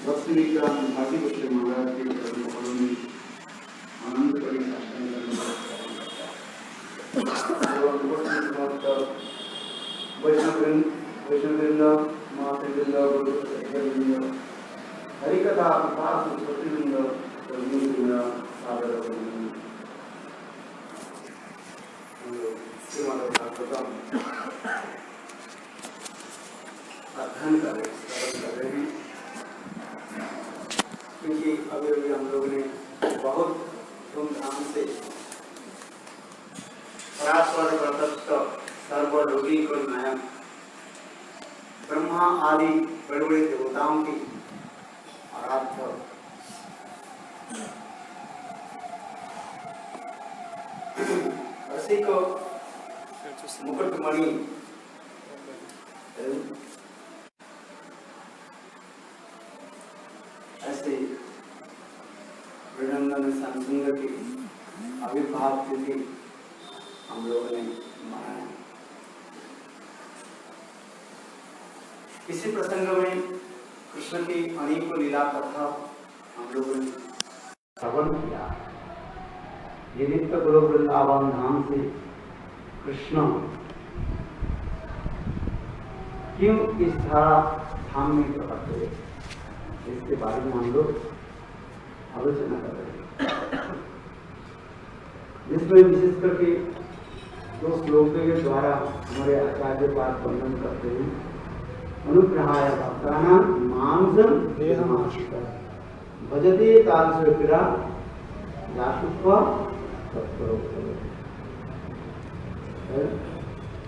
भक्ति विज्ञान भारती गोस्वामी महाराज के चरणों में आनंद बड़ी वैष्णववृंद मातृवृंद गुरुवृंद हरिकथा विकास प्रतिवृंद वृंद सादर श्रीमद्भागवतम अध्ययन कर रहे हैं, क्योंकि अभी हम लोगों ने बहुत धूमधाम से परात्पर प्रत्यक्ष सर्वलोकी को नायक ब्रह्मा आदि बड़े बड़े देवताओं की आराध्य रसी को मुकुटमणि ऐसे वृंदावन संसंग की आविर्भाव तिथि हम लोगों ने मनाया। इसी प्रसंग में कृष्ण की अनेक लीला कथा हम लोगों ने श्रवण किया। ये नित्य गुरु वृंदावन धाम से कृष्ण क्यों इस धारा धाम में प्रकट हुए, इसके बारे में हम लोग आलोचना कर रहे हैं, जिसमें विशेष करके दो श्लोकों के द्वारा हमारे आचार्य पाद वर्णन करते हैं। अनुग्रहाय भक्तानां मांसं देहमाश्रिता भजते तादृशक्रिया याशुत्वा तत्परोक्तः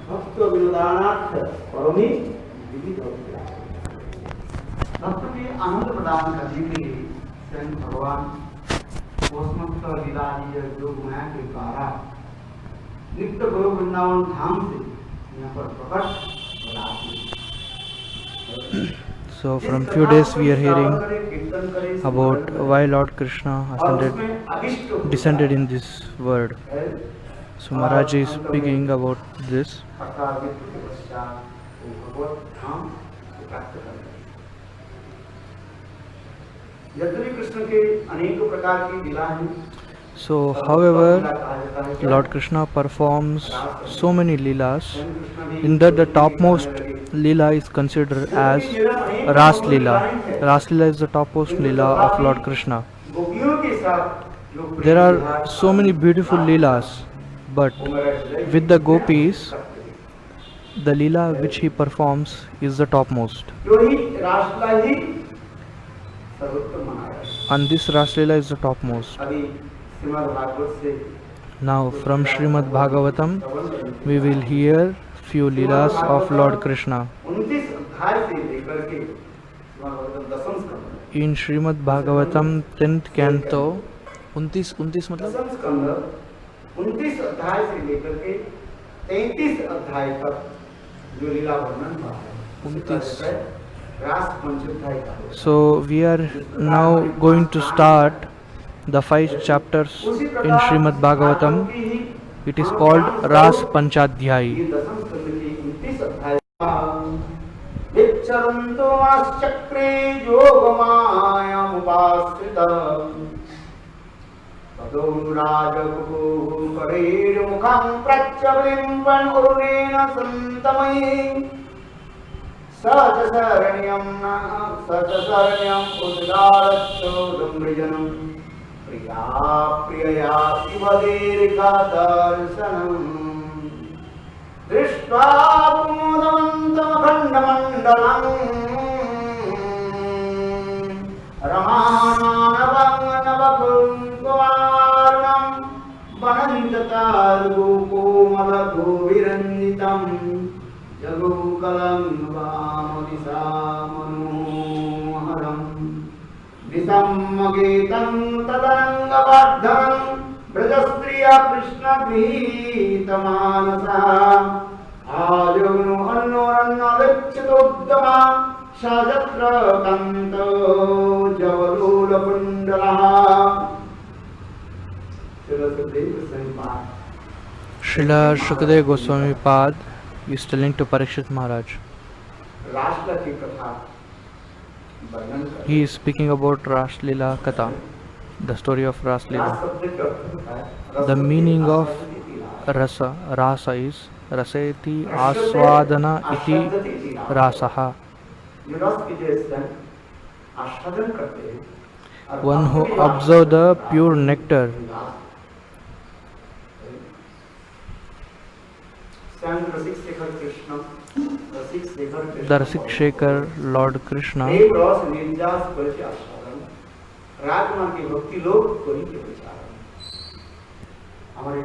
भक्त विनोदानार्थ परमे विधिभक्त्या। भक्त के आनंद प्रदान करने के लिए स्वयं भगवान कोसमस्त लीला योग माया के द्वारा नित्य गुरु वृंदावन धाम से यहाँ पर प्रकट हो। So from few days we are hearing about why Lord Krishna descended in this world. So Maharaj is speaking about this. So however Lord Krishna performs so many leelas, in that the topmost leela is considered as Ras Leela. Ras Leela is the topmost leela of Lord Krishna. There are so many beautiful leelas, but with the gopis, the leela which he performs is the topmost. And this Ras Leela is the topmost. Now from Srimad Bhagavatam we will hear few leelas of Lord Krishna. In Srimad Bhagavatam 10th canto 29 मतलब 29 अध्याय से लेकर के 33 अध्याय तक जो लीला वर्णन हुआ है 29. रास पंचोध्याय का। So we are now going to start the 5 chapters in Srimad Bhagavatam. It is called Ras Panchadhyay. विचरन्तो आश्चक्रे योगमायामुपाश्रितम् ततो राजगुरुकरेर्मुखं प्रच्यवलिम्बन् उरुणेन सन्तमये स च शरण्यम् उद्गारश्चोदमृजनम् प्रिया प्रियया शिवदेर्घदर्शनम् दृष्ट्वा प्रमोदवन्तमखण्डमण्डलम् रमानवकुङ्कुमार्णं वनञ्जतार्गोकोमलगोविरञ्जितं जगोकलं वामदिशामनोहरम् दिशमगेतं तदरङ्गवर्धनं ब्रजस्त्रिया कृष्णगीतमानसा आजग्नो अन्नोरन्नलिप्सितोद्यमा सजत्र कान्तो जवलोलकुण्डलः। Srila Shukadeva Goswami Pad is telling to Parikshit Maharaj. रासलीला की कथा वर्णन कर He is speaking about Ras Leela Katha, the story of Ras रास Leela. शब्द का अर्थ होता है The meaning of रसोति रास। rasa, rasa is raseti aswadana iti rasaha. जो रस की जैसे आस्वादन करते हैं और One who अपने आप observe the pure nectar. स्वयं रसिक शेखर कृष्ण रसिक Shekhar Krishna The Rasik Shekhar Lord Krishna प्रेम रस निर्जास करके आस्वादन राजमान की भक्ति लोग कोई के विचार हमारे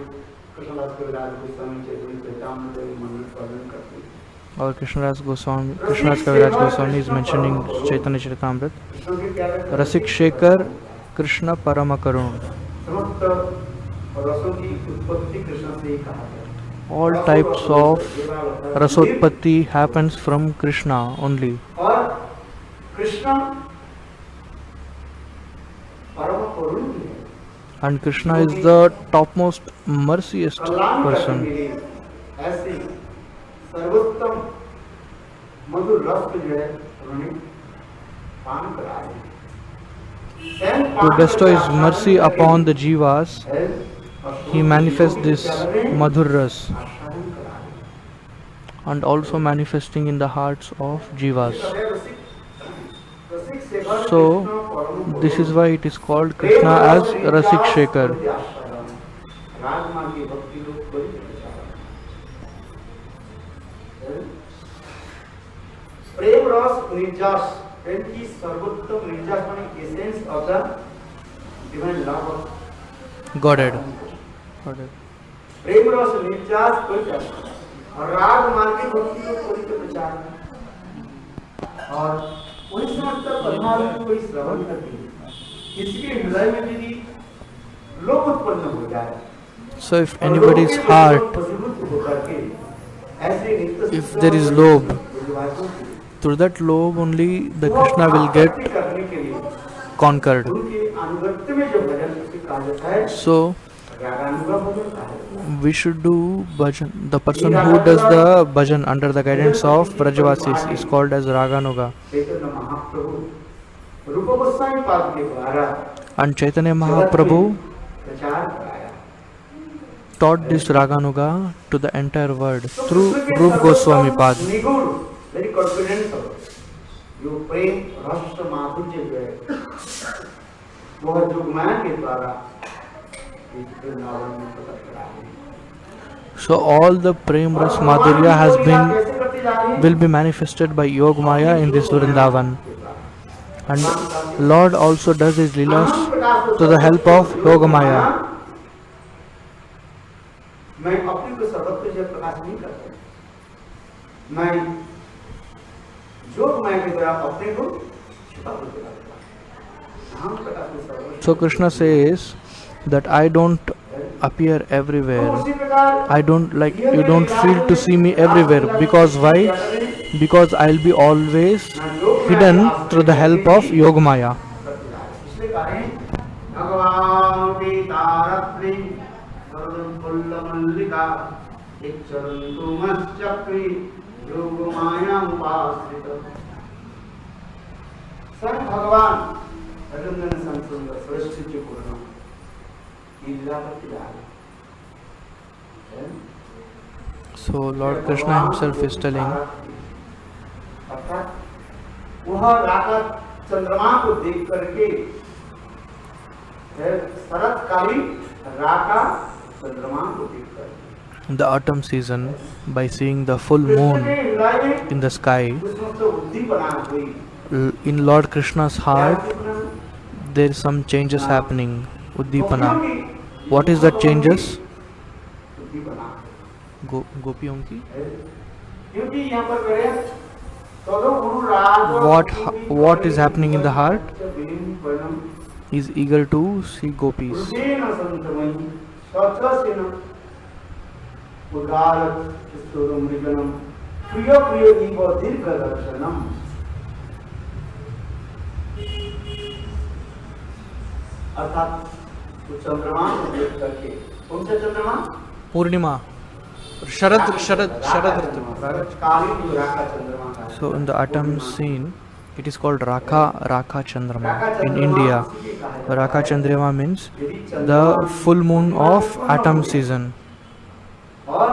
कृष्णदास कविराज गोस्वामी चैतन्य चैतन्य देव मंदिर वर्णन करते हैं or Krishnadas Kaviraj Goswami is mentioning Chaitanya Charitamrita. Krishna के क्या कहते हैं? Rasik Shekhar Krishna Paramakarun. समस्त रसों की उत्पत्ति कृष्ण से ही कहा गया All types of rasotpatti happens from Krishna only. और कृष्ण परम करुण है And Krishna is the topmost merciest कल्याण करने person. के लिए ऐसे सर्वोत्तम मधुर रस को जो है उन्होंने पान कराया To bestow his mercy upon the jivas, he manifests this madhur ras and also manifesting in the hearts of jivas. So this is why it is called Krishna as Rasik Shekhar. राजमान की भक्ति लोग कोई प्रेम रस निर्जास प्रेम की सर्वोत्तम निर्जास माने essence of the divine love Godhead. प्रेम रस निर्जास कोई और राग मान की भक्ति को कोई के प्रचार और वही समझता परमात्मा को कोई श्रवण करती है इसके हृदय में यदि लोभ उत्पन्न हो जाए So if anybody's heart, if there is lobh, through that lobh only the Krishna will get conquered. So we should do bhajan. The person who does the bhajan under the guidance of Vrajavasis is called as Raganuga. And Chaitanya Mahaprabhu taught this Raganuga to the entire world through Rup Goswami Pad. Very confident जो प्रेम रस माधुर्य जो है वह जुगमान के द्वारा So all the Prem Ras Madhurya will be manifested by Yog Maya in this Vrindavan. And Lord also does his leelas to the help of Yoga Maya. मैं अपने को सर्वत्र जब प्रकाश नहीं करता मैं योग माया के द्वारा अपने को छिपा करके रखता हम प्रकाश में सर्वत्र So Krishna says that I don't appear everywhere. I don't like you don't feel to see me everywhere. Because why? Because I'll be always hidden through the help of Yoga Maya. इसलिए कहें भगवान पीतारत्री सर्वफुल्लमल्लिका इच्छन्तु मच्चक्री योग माया उपाश्रित स्वयं भगवान रघुनंदन संसुंदर श्रेष्ठ जो पूर्ण So Lord Krishna himself is telling वह राका चंद्रमा को देख करके शरतकालीन राका चंद्रमा को देख करके in the autumn season by seeing the full moon in the sky. In Lord Krishna's heart there is some changes happening. Uddipana. What is that changes? Gopiyon ki? What is happening in the heart? He is eager to see gopis. अर्थात चंद्रमा को देख करके कौन सा चंद्रमा Purnima. Sharad Ritu. कालीन जो राका चंद्रमा का So in the autumn scene, It is called Rakha Chandrama Raka in चंद्रमा India. इसीलिए कहा जाता Rakha है। Chandrama means यदि चंद्रमा the full moon of पूर्ण autumn हो गया, season. और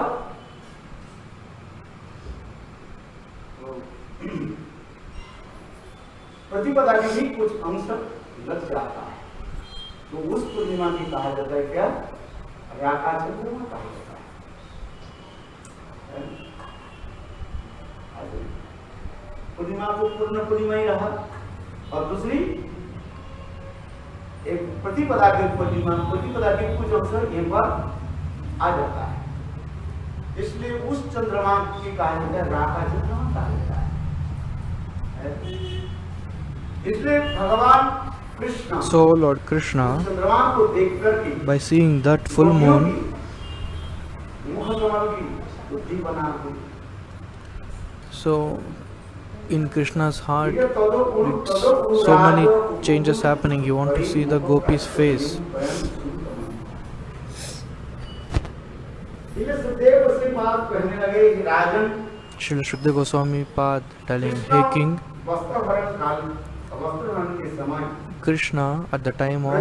प्रतिपदा के भी कुछ अंश लग जाता है, तो उस पूर्णिमा की कहा जाता है क्या? राका चंद्रमा कहा जाता है। पूर्णिमा को पूर्ण पूर्णिमा ही रहा, और दूसरी एक प्रतिपदा के कुछ अवसर एक बार आ जाता है, इसलिए उस चंद्रमा की कहा जाता है राका चंद्रमा कहा जाता है। इसलिए भगवान कृष्ण So Lord Krishna, चंद्रमा को देख करके by seeing that full moon, मुख कमल की बुद्धि बना दी। so in Krishna's heart, ठीक है, it's so many changes happening. You want to see the gopi's face. ठीक है, सुखदेव उसके बाद कहने लगे कि राजन Srila Shukdev Goswami Pad telling, Hey King, वस्त्रहरण काल वस्त्रहरण के समय Krishna at the time of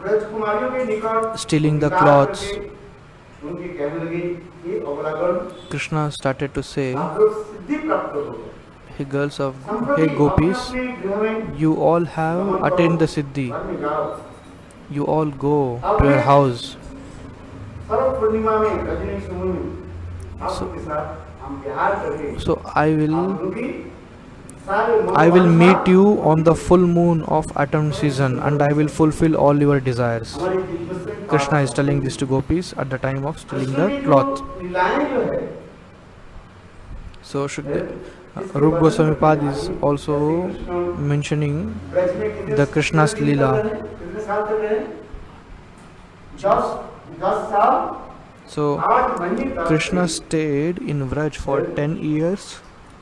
ब्रजकुमारियों के निकट stealing the विचार cloths, करके उनके कहने लगे कि अवलागण Krishna started to say, आप लोग सिद्धि प्राप्त हो गए। Hey girls of, संप्रति hey gopis, अपने अपने गृह में you all have गमन करो, attained the siddhi. घर में जाओ। You all go to your house. सर्व पूर्णिमा में रजनी समूह में आप लोग के साथ हम विहार करके So I आप will लोगों की सारे I will मनोवांछा meet you on the full moon of autumn season and I will fulfill all your desires. हमारी दिव्य से Krishna is telling this to gopis at the time of stealing the cloth. लीलाएं जो है So Rup Goswami Pad is also mentioning Braj में कितने the Krishna's कितने Leela. साल रहे? कितने साल तक रहे? 10 साल So 8 महीने तक Krishna stayed in Vraj for 10 years,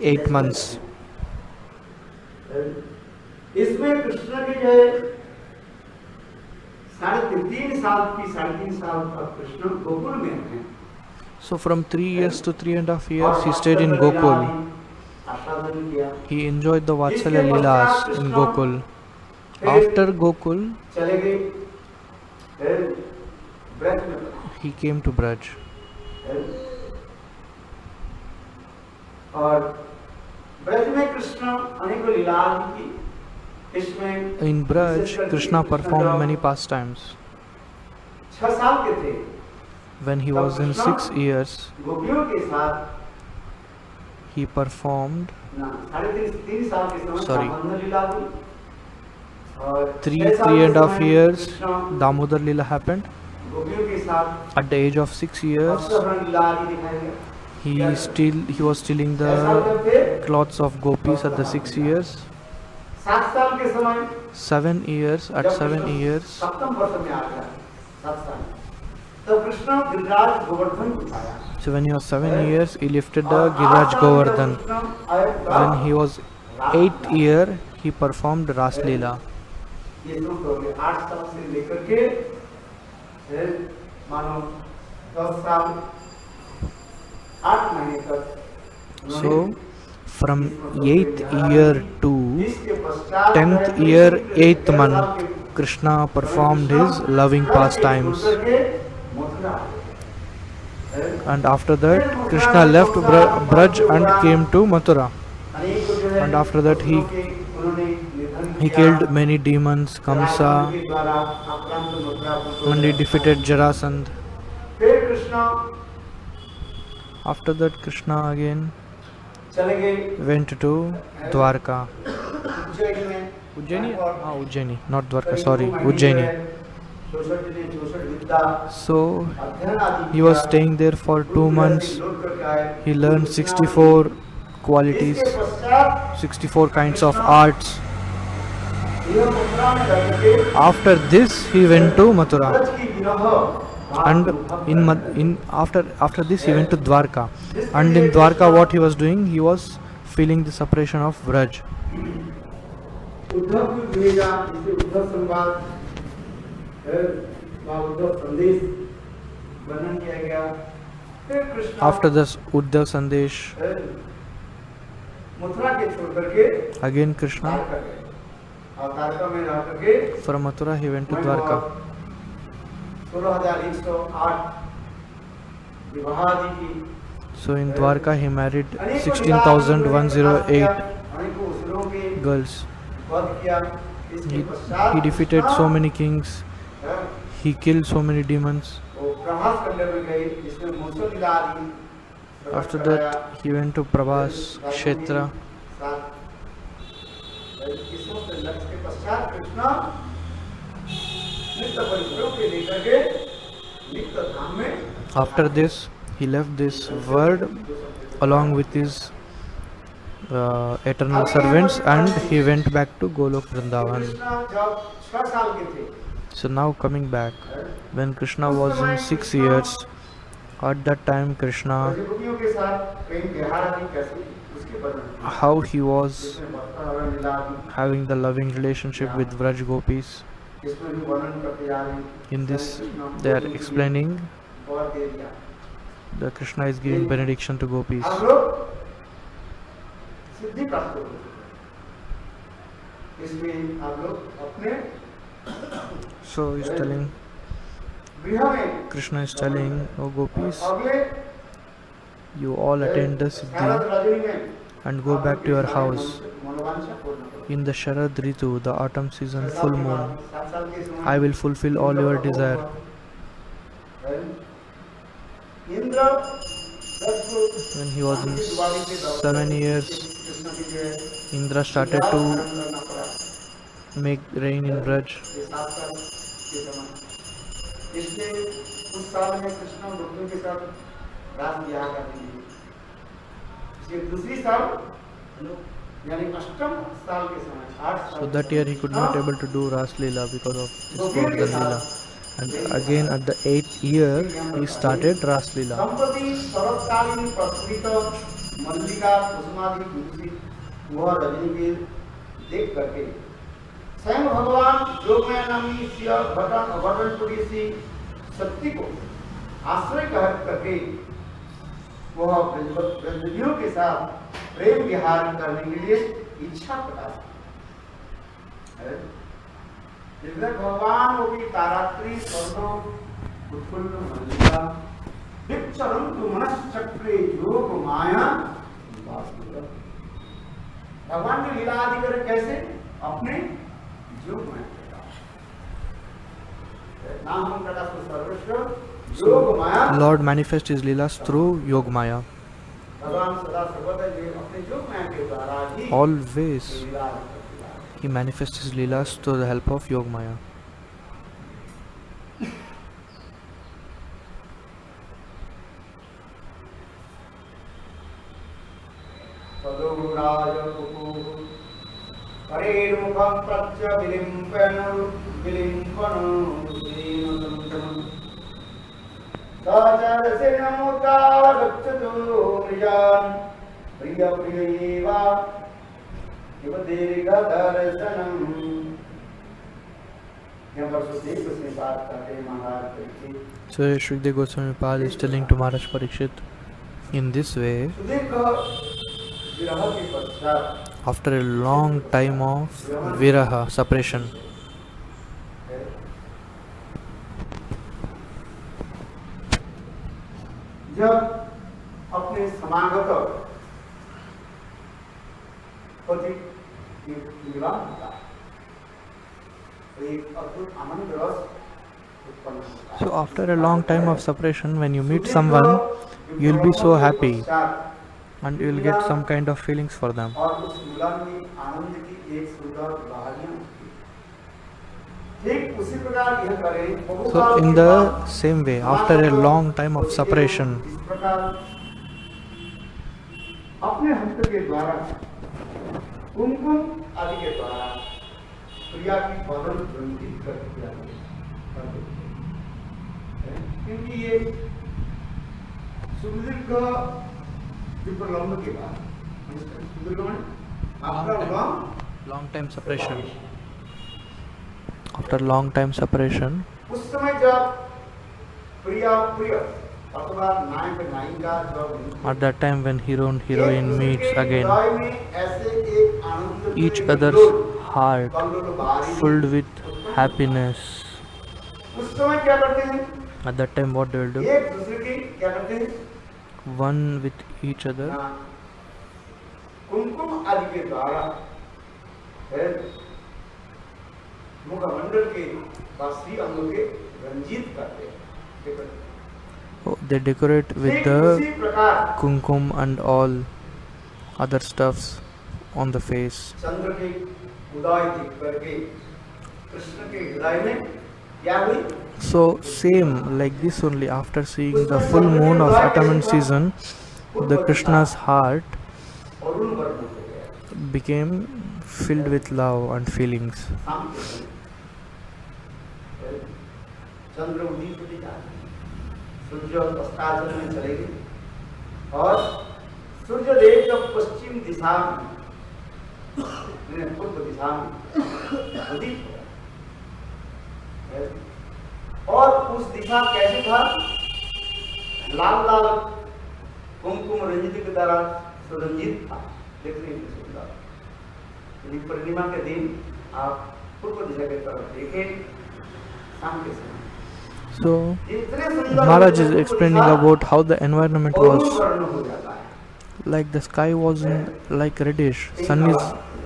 8 months. इसमें कृष्ण के जो है 3.5 साल तक कृष्ण गोकुल में हैं। So from 3 years to 3.5 years he stayed in Gokul. आस्वादन किया। He enjoyed the Vatsalya Leelas in Gokul. After Gokul, चले गए फिर ब्रज में, he came to Braj. और ब्रज में कृष्ण अनेकों लीलाएं की। इसमें In Braj, Krishna performed many pastimes. 6 साल के थे, When he was in 6 years, गोपियों के साथ he performed ना 3.5 साल के समय Sorry. दामोदर लीला हुई, और 3 6 साल के 3.5 समय years Krishna Damodar Leela happened. गोपियों के साथ At the age of 6 years, वस्त्रहरण लीला आदि दिखाई गया। he was stealing ऐसा the करके cloths of gopis at the 6 years. 7 साल के समय 7 years, at जब 7 कृष्ण years, सप्तम वर्ष में आ गया, 7 साल, तब कृष्ण गिरिराज गोवर्धन को उठाया। so when he was 7 years, he lifted the Giraj Govardhan. When he was 8th year, he performed Ras Leela. ये शुरू हो गए 8 साल से लेकर के फिर मानो 10 साल 8 महीने तक। So from 8th year to इसके पश्चात 10th year, 8th month, Krishna performed his loving pastimes. And after that, Krishna left Braj and came to Mathura. And after that, he killed many demons, Kamsa, and he defeated Jarasandh. After that, Krishna again went to Dwarka. Ujjaini? Ah, Ujjaini, not Dwarka, sorry, Ujjaini. So he was staying there for 2 months. He learned 64 qualities, 64 kinds of arts. After this, he went to Mathura, and after this he went to Dwarka. And in Dwarka, what he was doing? He was feeling the separation of Braj. Uddhav की भेजा, जिसे उद्धव संवाद उद्धव संदेश वर्णन किया गया। फिर Krishna After this Uddhav Sandesh, Mathura के छोड़ करके Again Krishna, द्वारका गए और द्वारका में रह करके from Mathura he went to Dwarka. 16,108 विवाह आदि की So in Dwarka he married 16,108 अनेकों असुरों के girls. वध किया। इसके He पश्चात defeated so Krishna, many kings. He killed so many demons. वो प्रभास खंड में गए जिसमें मूसल लीला आदि प्रकट After कराया। that he went to Prabhas Kshetra. इस वक्त लक्ष्य के पश्चात कृष्ण नित्य परिवारों के लेकर के नित्य धाम में After this he left this world along with his eternal servants and he went back to Golok Vrindavan. Krishna जब 6 साल के थे So now coming back, when Krishna was in 6 years, at that time Krishna, गोपियों के साथ प्रेम विहार आदि कैसे उसके वर्णन how he was जिसमें भक्ता और लीला आदि having the loving relationship with Vraj Gopis. इसमें भी वर्णन करते जा रहे हैं। In this they are explaining और दे दिया that Krishna is giving benediction to gopis. आप लोग सिद्धि प्राप्त करो। इसमें आप लोग अपने So he's telling, गृह में Krishna is telling, oh gopis, अगले you all attain the Sharad siddhi Rajni में and go back to your house. मनोवांछा पूर्ण करो। In the Sharad Ritu, the autumn season, full moon, 7 साल के समय I will fulfill all your desire. Indra When he was in 7 years, Indra started to make rain in Braj. इसलिए उस साल में कृष्ण गोपियों के साथ रास विहार करते हैं। इसलिए दूसरी साल यानी अष्टम साल के समय 8 साल So that year he could not able to do Ras Leela because of this Govardhan Leela. And again at the 8th year he started Ras Leela. संप्रति शरतकालीन प्रस्फुटित मल्लिका कुसुमादि विभूषित वह रजनी देख करके स्वयं भगवान योगमय नामी सिया भटनपुरी सी शक्ति को आश्रय करके वह ब्रजनियों के साथ प्रेम विहार करने के लिए इच्छा प्रकाश की। भगवान वो भी तारात्री स्वर्णो उत्फुल्ल मल्लिका विचरन्तु मनश्चक्रे योग माया वासुदेव। भगवान की लीला आदि करे कैसे अपने योग माया नाम हम प्रकाश सर्वेश्वर योग माया। Lord manifests his Leelas through Yog Maya. भगवान सदा सर्वदा ये अपने योग माया के द्वारा ही Always लीला आदि करते हैं। he manifests his Leelas through the help of Yog Maya. परेणुकं प्रत्य विलिम्पनु सहचरसे नमुतागच्छतु मृजान् प्रिय प्रियैवा इव दीर्घदर्शनम्। यहाँ पर सुखदेव गोस्वामी बात करते हैं महाराज Parikshit. So Shukdev Goswami Pal is telling to Maharaj Parikshit, in this way, Sukhdev का विरह के पश्चात after a long time of viraha, separation, जब अपने समागत पति विवाह होता है तो एक अद्भुत आनंद रस उत्पन्न होता है। so after a long time of separation, when you meet someone, you'll be so happy and you'll get some kind of feelings for them. और उस मिलन में आनंद की एक सुंदर लहरियां होती हैं। ठीक उसी प्रकार यह करें। So in the same way, after a long time of separation, इस प्रकार अपने हस्त के द्वारा कुमकुम आदि के द्वारा प्रिया की बदन रंजित कर दिया क्योंकि ये सुदीर्घ विप्रलम्ब के बाद सुदीर्घ after long time separation, after long time separation, उस समय जब प्रिया प्रिय अथवा नायक नायिका जब At that time when hero and heroine एक दूसरे meets के again, हृदय में ऐसे एक आनंद each के other's कल्लोल heart बारी filled with उत्पन्न happiness. उस समय क्या करते हैं At that time what they will do? एक दूसरे की क्या करते हैं One with each other. हाँ, कुमकुम आदि के द्वारा है, मुखमंडल के बासी अंगों के रंजित करते हैं देखो। Oh, they decorate with ठीक the उसी प्रकार kumkum and all other stuffs on the face. चंद्र के उदय देख करके कृष्ण के हृदय में क्या हुई So same like this only, after seeing the full moon of autumn season, the Krishna's heart Arun वर्ण हो गया became filled with love and feelings. शाम के समय चंद्र उदित होते जा रहे हैं, सूर्य अस्ताचल में चले गए और सूर्य देव जब पश्चिम दिशा में पूर्व दिशा में उदित हुआ और उस दिशा कैसे था लाल लाल कुमकुम रंजित के द्वारा सुरंजित था देखने में सुंदर। यदि पूर्णिमा के दिन आप पूर्व दिशा की तरफ देखें शाम के समय So इतने सुंदर Maharaj is explaining about how the environment Arun was. वर्ण हो जाता है। Like the sky was in like reddish, sun is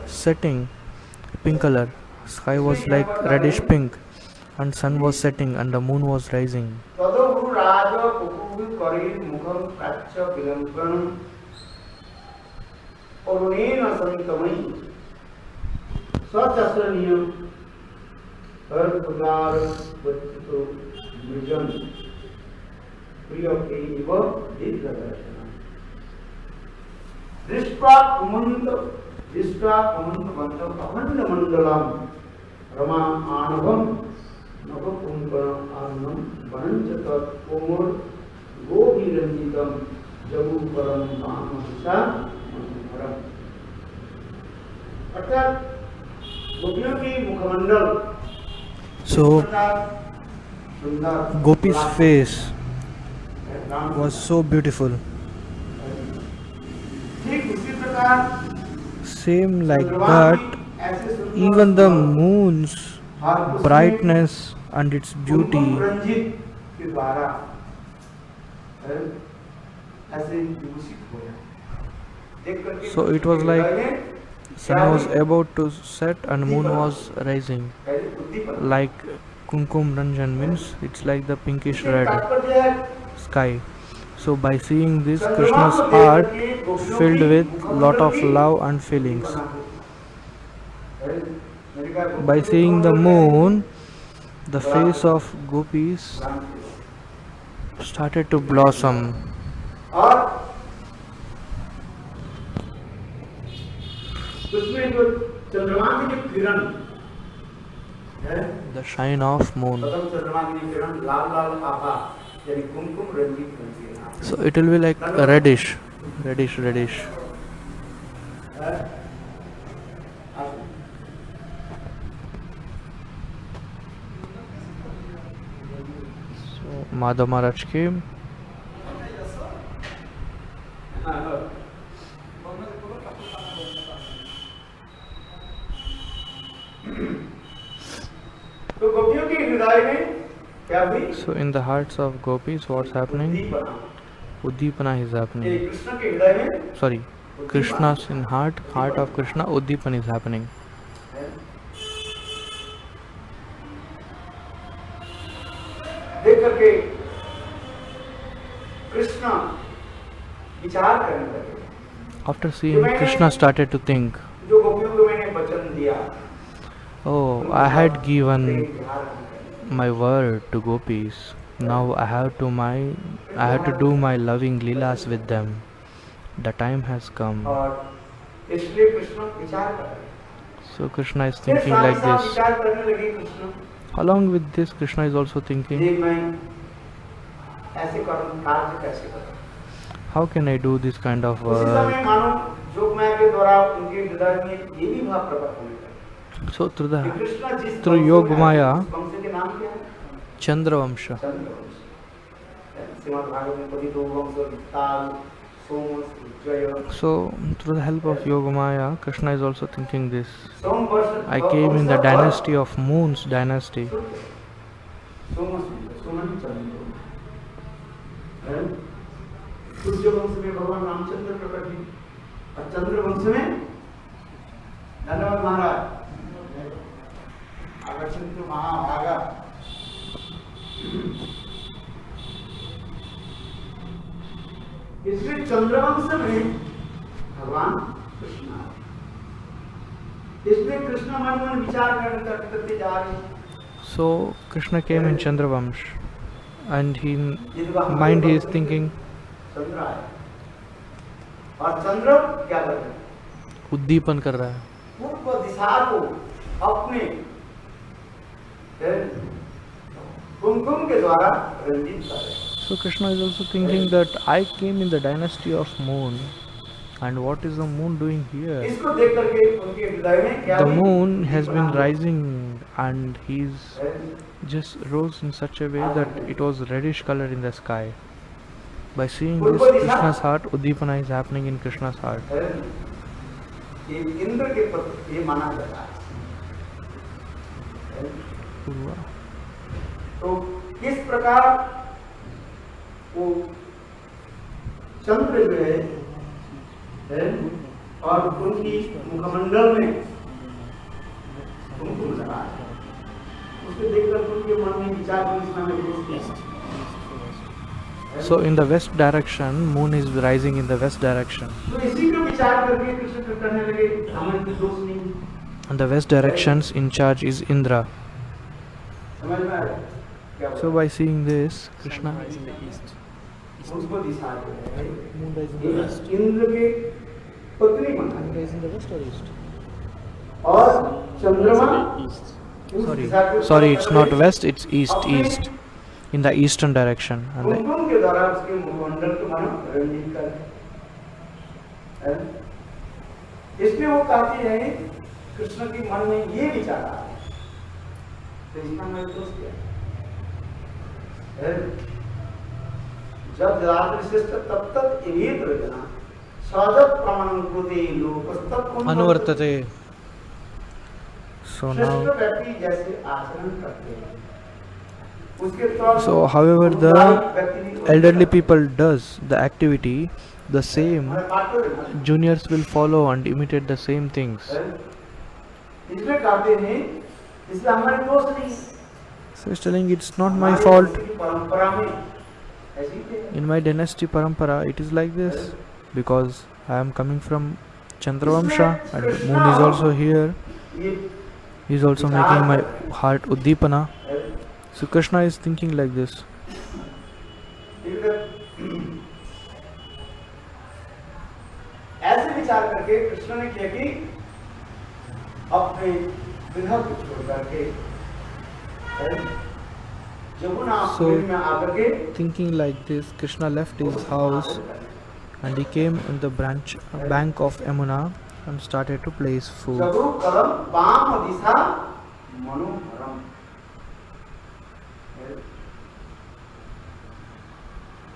setting pink color, sky was like reddish pink, and sun was setting and the moon was rising. तदोगुरु राज कुकुरु करी मुखम प्राच्य विलंबन अरुणेन संतमयी स्वचसनीय हर प्रकार वस्तु मृजन प्रिय के इव दिव्य दर्शन दृष्ट्वा कुमंत बंध अखंड मंडलम रमा आनवम नवकुंभम आनंदम वनंच तत्कोमल गोभिरंजितम जगुपरम मामहिषा मनोहरम। अर्थात गोपियों की मुखमंडल So सुंदर Gopi's face was so beautiful. ठीक उसी प्रकार Same like that, even the moon's brightness and its beauty Ranjit के द्वारा ऐसे दूषित हो जाए देख करके So it was like sun was about to set and moon was rising. Like kumkum ranjan means it's like the pinkish red sky. So by seeing this, Krishna's heart filled with lot of love and feelings. By seeing the moon, the face of gopis started to blossom. और उसमें जो चंद्रमा की जो किरण है The shine of moon. प्रथम चंद्रमा की जो किरण लाल लाल आभा यानी कुमकुम रंजित बनती है। So it will be like reddish. So Madhav Maharaj came. तो गोपियों के हृदय में क्या हुई So in the hearts of gopis, what's happening? दीपना Uddipana is ये happening. कृष्ण के हृदय में Sorry, Krishna's in heart of Krishna, Uddipana is happening. देख करके कृष्ण विचार करने लगे After seeing, Krishna started to think, जो गोपियों को मैंने वचन दिया oh, I had given ध्यान रखना। my word to gopis. Now I have to do my loving leelas with them. The time has come. और इसलिए कृष्ण विचार कर रहे हैं। So Krishna is फिर thinking साथ like साथ this. विचार करने लगे Krishna Along with this, Krishna is also thinking, ये मैं ऐसे करूं कार्य कैसे करूं। how can I do this kind of उसी work? समय मानो जोगमाया के द्वारा उनके हृदय में ये भी भाव प्रकट होने लगा So through कि the कृष्ण जिस through वंश Yog में आए, Maya, उस वंश के नाम क्या है Chandravamsha. Chandravansh. So, through the help of Yogamaya, Krishna is also thinking this. I came in the dynasty of Moon's dynasty. सूर्य वंश में भगवान रामचंद्र प्रकट हुए और चंद्र वंश में धन्यवाद महाराज आकर्षण तो महाभागा इसमें चंद्रवंश में भगवान कृष्ण इसमें कृष्ण मन मन विचार करते जा रहे हैं. So Krishna came in Chandravamsh and mind he is thinking चंद्र आए और चंद्र क्या कर रहे हैं उद्दीपन कर रहा है. पूर्व दिशा को अपने कुमकुम के द्वारा रंजित कर रहे हैं. So Krishna is also thinking that I came in the dynasty of Moon, and what is the moon doing here? इसको देख करके उनके हृदय में क्या The moon has been rising and he's just rose in such a way that it was reddish color in the sky. By seeing this, Krishna's heart, Uddipana is happening in Krishna's heart. ये इंद्र के पुत्र ये माना जाता है. तो किस प्रकार वो चंद्र जो है और उनकी मुखमंडल में कुमकुम लगा है उसको देखकर उनके मन में विचार कृष्णा में घुसते हैं. So in the west direction, moon is rising in the west direction. तो इसी को विचार करके कृष्ण करने लगे हमारे कोई दोष नहीं. And the west directions in charge is Indra. समझ में आ रहा है क्या? So by seeing this, Krishna उसको दिशा है इंद्र के पत्नी बना और चंद्रमा Sorry, it's not west, it's east, in the eastern direction. And कुमकुम के द्वारा उसके मुखमंडल को मानो रंजित कर. इसमें वो कहती है कृष्ण के मन में ये विचार आ रहा है तो इसका मैं दोस्त क्या है? जब रात्रि श्रेष्ठ तब तक एवेत रजना सजत प्रमाणं कृते लोकस्तत् Anuvartate. So श्रेष्ठ now, व्यक्ति जैसे आचरण करते हैं उसके so however the elderly people does the activity, the same juniors will follow and imitate the same things. इसमें कहते हैं इसलिए हमारे दोस्त नहीं. So he's telling it's not my fault. परंपरा में ऐसी है. In my dynasty parampara, it is like this because I am coming from Chandravamsha and moon is also here. ये He is also making my heart Uddipana. So Krishna is thinking like this. ऐसे विचार करके कृष्ण ने किया कि अपने विग्रह को छोड़ करके जमुना में आकर के Thinking like this, Krishna left his house and he came on the bank of Yamuna and started to play his flute. जगु कलम वाम दिशा मनोहरम.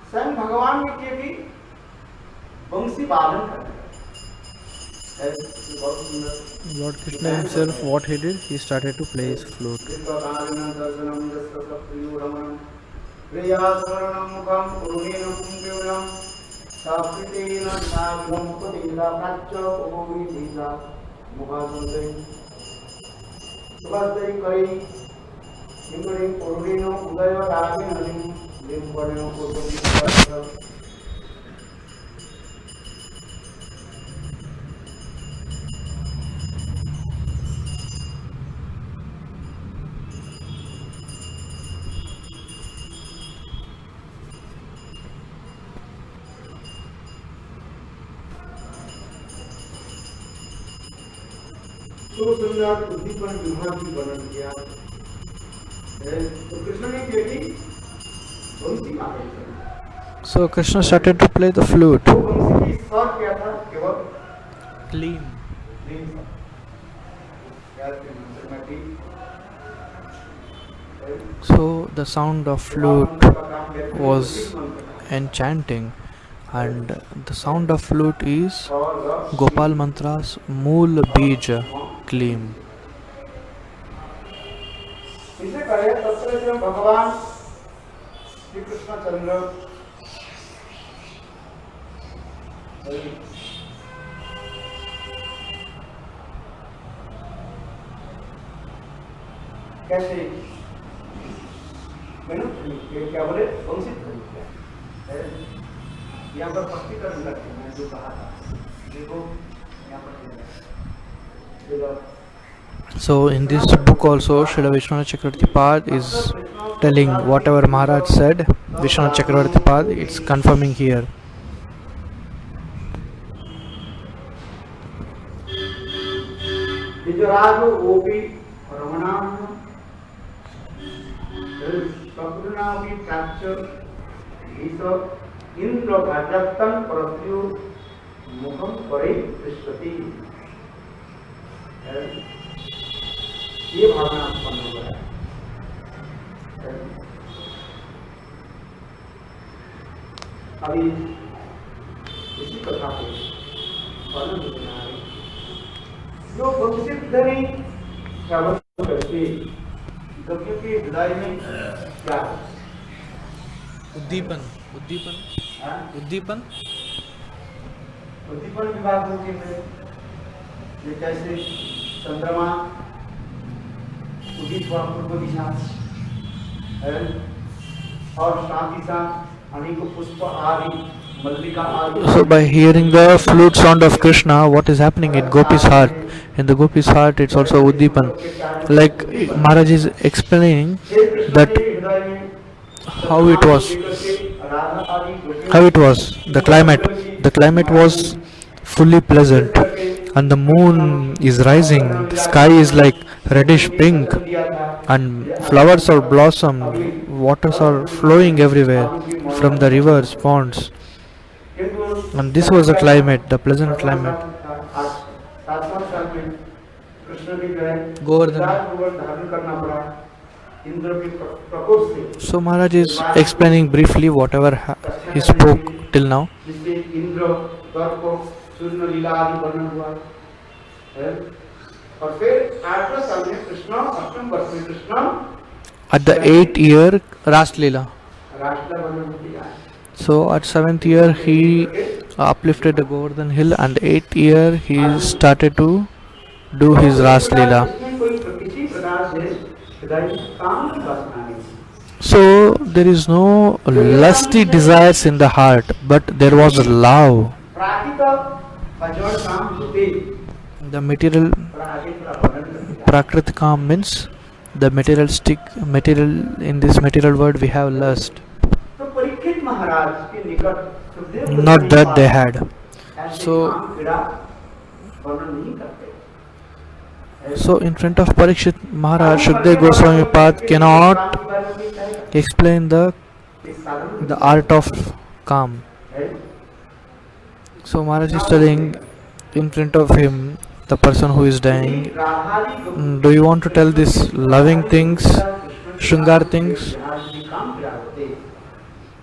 स्वयं भगवान ने किया कि वंशी बालन करना. बहुत सुंदर. Lord Krishna himself, what he did, he started to play his flute. तो सुंदर उद्दीपन विभाग की वर्णन किया. तो कृष्ण ने किया कि वंशी आगे चला. So Krishna started to play the flute. तो वंशी की स्वर क्या था? केवल Clean. क्लीन स्वर. याद के मंत्र में भी So the sound of flute मंत्र का काम कहते हैं was वैदिक मंत्र enchanting, and the sound of flute is और Gopal Mantra's Mool Bij Kleem. इसे कहे तत्र से भगवान श्री कृष्ण चंद्र कैसे मैंने क्या बोले वंशित खरीद यहाँ पर स्पष्टीकरण करते हैं जो कहा था देखो यहाँ पर देखो So in this book also Srila Vishwanath Chakravarti Pad is telling whatever Maharaj said. Vishwanath Chakravarti Pad, it's confirming here. Vijayaraju Opi Ramanam Sakurna we capture is a Indra Bhajatan Pratyu Mukham Parai Prishpati. ये भावना उत्पन्न हो रहा है। अभी इसी कथा को पालन करना है जो वंशित धनी श्रवण करके गव्य के हृदय में क्या है उद्दीपन उद्दीपन उद्दीपन उद्दीपन विभाग होते हैं ये कैसे चंद्रमा उदित हुआ पूर्व दिशा और साथ ही साथ अनेक पुष्प आदि मल्लिका आदि. So by hearing the flute sound of Krishna, what is happening in Gopi's heart? In the Gopi's heart, it's also Uddipan. Like Maharaj is explaining that how it was, the climate was fully pleasant, and the moon is rising, the sky is like reddish pink, and flowers are blossomed, waters are flowing everywhere from the rivers, ponds, and this was the climate, the pleasant climate. Govardhan. So Maharaj is explaining briefly whatever he spoke till now. At the 8th year, Ras Leela. So at 7th year he uplifted the Govardhan hill, and 8th year he started to do his Ras Leela. So there is no lusty desires in the heart, but there was love. The material Prakritikam means the materialistic material. In this material world we have lust. Not that they had. So in front of Parikshit Maharaj, Shukdev Goswami Pad cannot explain the art of calm. So Maharaj is telling in front of him, the person who is dying, do you want to tell these loving things, Shringar things?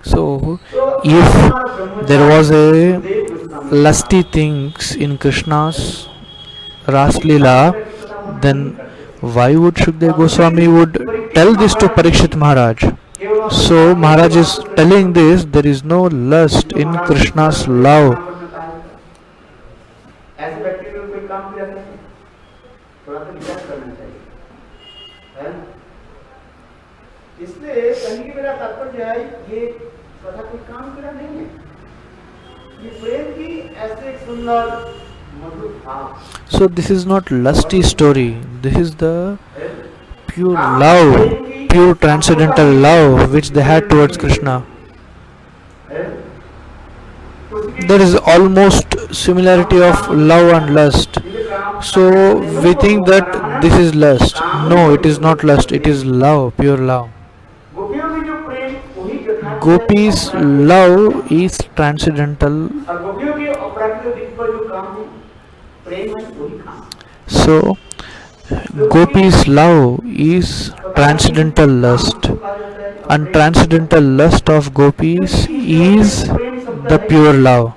So if there was a lusty things in Krishna's Ras Leela, then why would Shukdev Goswami would tell this to Parikshit Maharaj? So Maharaj is telling this, there is no lust in Krishna's love. So this is not lusty story, this is the pure love, pure transcendental love which they had towards Krishna. There is almost similarity of love and lust. So we think that this is lust. No, it is not lust, it is love, pure love. Gopi's love is transcendental. So Gopi's love is transcendental lust, and transcendental lust of gopis is the pure love.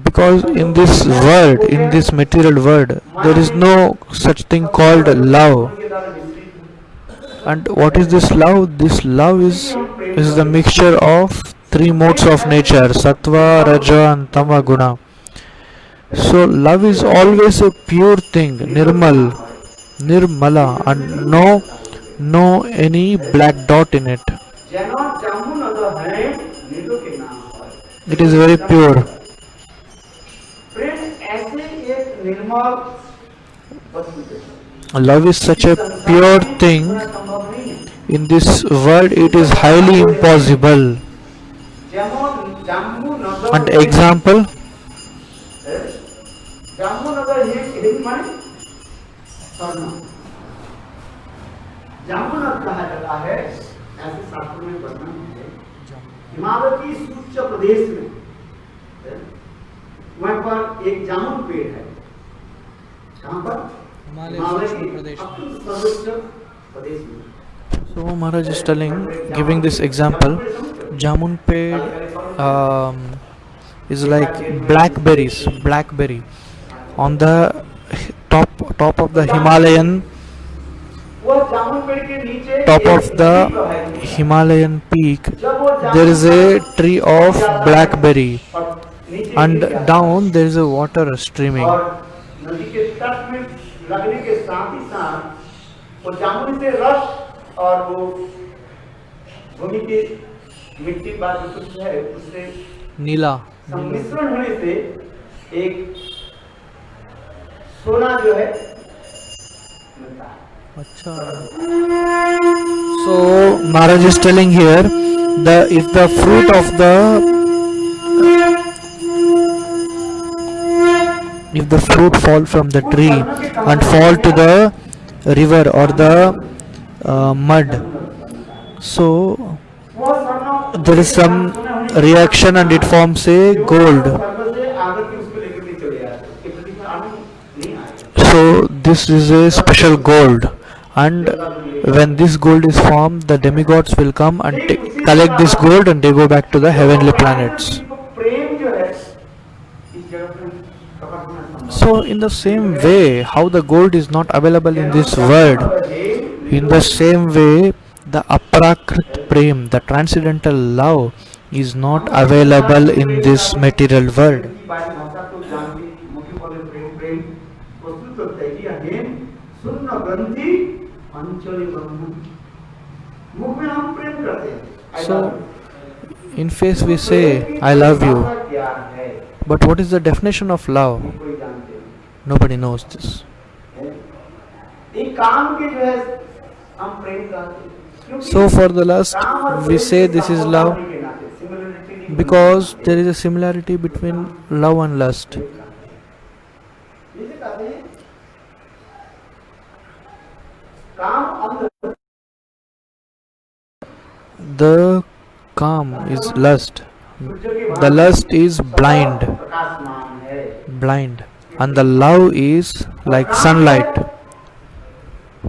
Because in this world, in this material world, there is no such thing called love. And what is this love? This love is the mixture of three modes of nature: sattva, raja, and tama guna. So love is always a pure thing, nirmala, and no any black dot in it. It is very pure. Love is such a pure thing. In this world, it is highly impossible. And example, जामुन कहा जाता है, ऐसे शास्त्र में वर्णन है। हिमालय की उच्च प्रदेश में वहाँ पर एक जामुन पेड़ है। कहाँ पर? हिमालय के सर्वोच्च प्रदेश में। So Maharaj is giving this example. Jamun ped is like blackberry on the top of the Himalayan peak. There is a tree of blackberry, and down there is a water streaming. नदी के तट में लगने के साथ ही साथ वो जामुन से रस और वो भूमि की मिट्टी बाद कुछ है उससे नीला सम्मिश्रण होने से एक सोना जो है मिलता है। अच्छा, so Maharaj is telling here if the fruit of if the fruit fall from the tree and fall to the river or the mud, so there is some reaction and it forms a gold. So this is a special gold, and when this gold is formed, the demigods will come and collect this gold and they go back to the heavenly planets. So in the same way, how the gold is not available in this world, in the same way the aprakrit prem, the transcendental love, is not available in this material world. So in face we say, I love you, but what is the definition of love? Nobody knows this. So for the lust, we say this is love because there is a similarity between love and lust. The calm is lust. The lust is blind, and the love is like sunlight.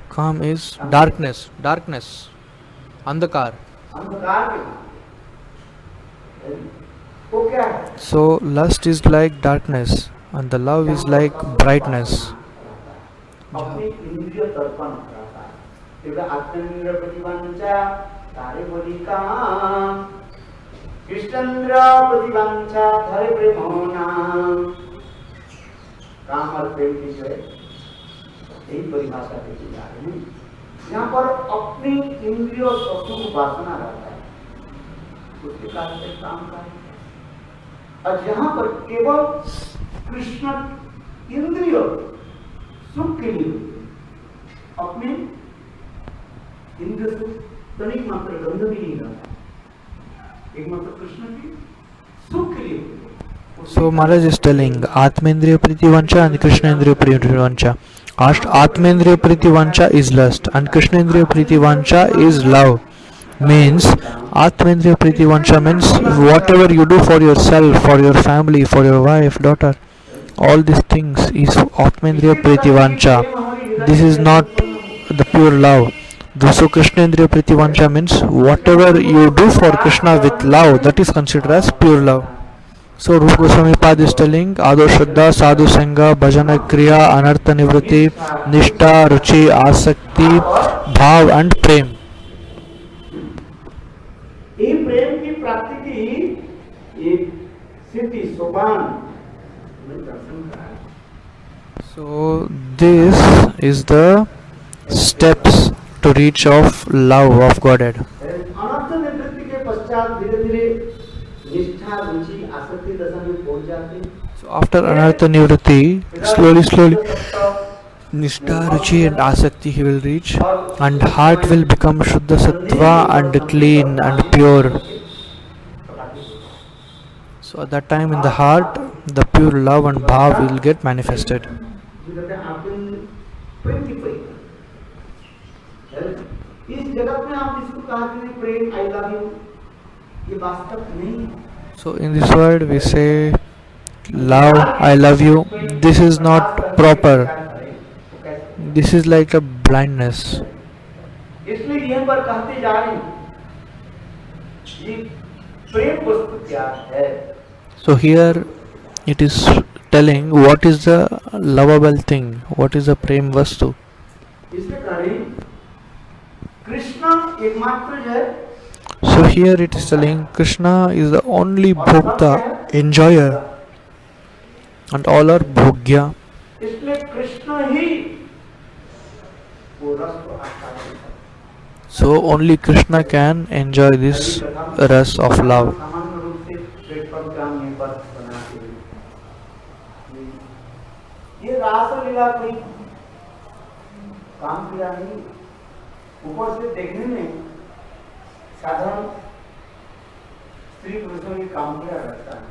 Calm is darkness, andhakar. So lust is like darkness and the love is like brightness. काम और प्रेम की जो है यही परिभाषा देखी जा रही है। यहाँ पर अपनी इंद्रियों और सुख वासना रहता है, उसके कारण से काम का है। और यहाँ पर केवल कृष्ण इंद्रियों सुख के लिए अपने इंद्रिय सुख तनिक मात्र गंध भी नहीं रहता, एक मात्र कृष्ण की सुख के लिए। So Maharaj is telling Atmendriya Priti Vancha and Krishnendriya Priti Vancha. Atmendriya Priti Vancha is lust and Krishnendriya Priti Vancha is love. Means Atmendriya Priti Vancha means whatever you do for yourself, for your family, for your wife, daughter, all these things is Atmendriya Pritivancha. This is not the pure love. So Krishnendriya Pritivancha means whatever you do for Krishna with love, that is considered as pure love. So Rupa Goswami Pad is telling Ado Shraddha, Sadhu Sangha, Bhajana Kriya, Anartha Nivritti, Nishtha, Ruchi, Asakti, Bhav and Prem. ये प्रेम की प्राप्ति की एक सिद्धि सोपान हमें दर्शन कराया. So this is the steps to reach of love of Godhead. अनर्थ निवृत्ति के पश्चात धीरे धीरे निष्ठा रुचि आसक्ति दशा में पहुंच जाते हैं. So after Anartha Nivritti, slowly Nishtha, Ruchi and Asakti he will reach, and heart will become Shuddha Sattva and clean and pure. So at that time in the heart, the pure love and bhav will get manifested. So in this world we say love, I love you. This is not proper. This is like a blindness. इसलिए यहीं पर कहते जा रहे हैं ये प्रेम वस्तु क्या है. So here it is telling what is the lovable thing, what is the prem vastu. इसलिए कह रहे हैं कृष्ण एकमात्र है. So here it is telling Krishna is the only bhokta, enjoyer, and all are bhogya. इसलिए कृष्ण ही वो रस को आस्वादन करता है. So only Krishna can enjoy this ras of love. सामान्य रूप से प्लेटफॉर्म का में बस बनाते हैं. ये रास लीला कोई काम किया नहीं. ऊपर से देखने में साधारण स्त्री पुरुषों की काम किया रहता है.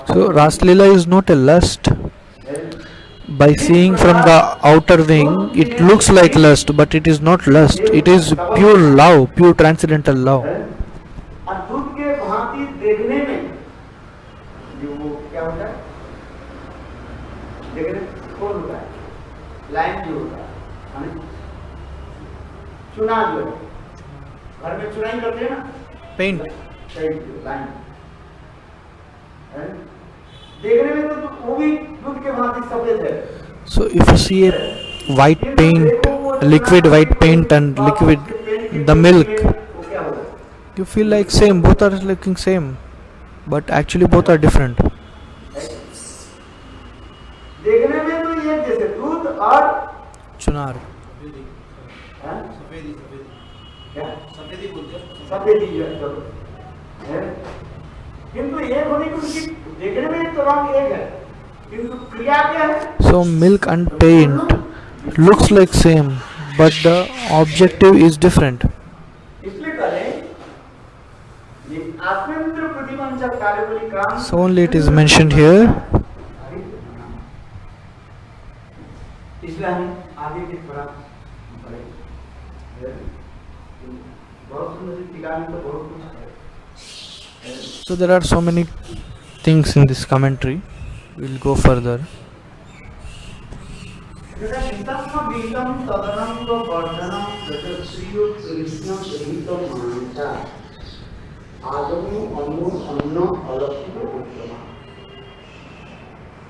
So Ras Leela is not a lust. By seeing from the outer wing, it looks like lust, but it is not lust. It is pure love, pure transcendental love. और दूध के भांति देखने में जो वो क्या होता है, देखने कौन होता है, लाइन जो होता है, चुना जो है, घर में चुनाई करते हैं ना, Paint. लाइन देखने में तो वो भी दूध के भांति सफेद है. So if you see a white paint, liquid white paint and liquid the milk, वो क्या होगा, you feel like same, both are looking same, but actually both are different. देखने में तो ये जैसे दूध और Chunar. सफेदी जो है, किंतु एक होने की उनकी देखने में तो रंग एक है, किंतु क्रिया क्या है. So milk and paint looks like same, but the objective is different. इसलिए करें ये आत्मेंद्र प्रतिबंधक कार्यवली काम. So only it is mentioned here. इसलिए हम आगे की थोड़ा बहुत सुंदर टीका में तो बहुत कुछ है. So there are so many things in this commentary. We'll go further.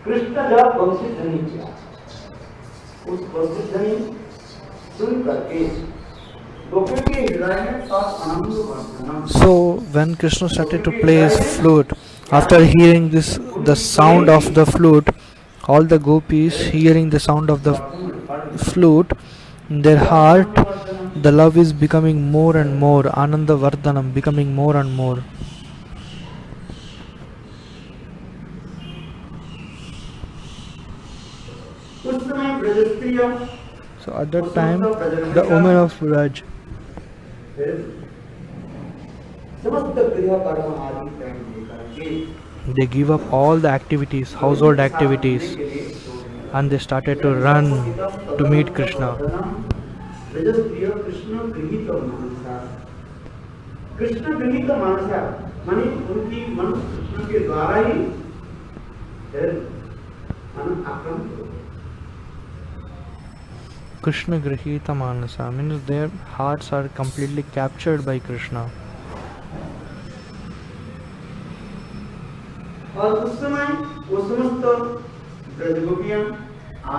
Krishna जब वंशीध्वनि किया, उस वंशीध्वनि सुन करके गोपियों के हृदय में आनंद वर्धनम. So when Krishna started to play his flute, after hearing this, the sound of the flute, all the gopis hearing the sound of the flute, in their heart the love is becoming more and more, Ananda Vardhanam, becoming more and more. उस समय ब्रजस्त्रियां So at that time the women of Raj, समस्त क्रिया कर्म आदि त्याग करके they give up all the activities, household activities, and they started to run to meet Krishna. ब्रजस्त्रिय Krishna गृहीत मानसा. कृष्ण गृहीत मानसा माने उनकी मन कृष्ण के द्वारा ही आक्रमित हो गए। Krishna Grihita Manasa means their hearts are completely captured by Krishna. और उस समय वो समस्त ब्रजगोपियां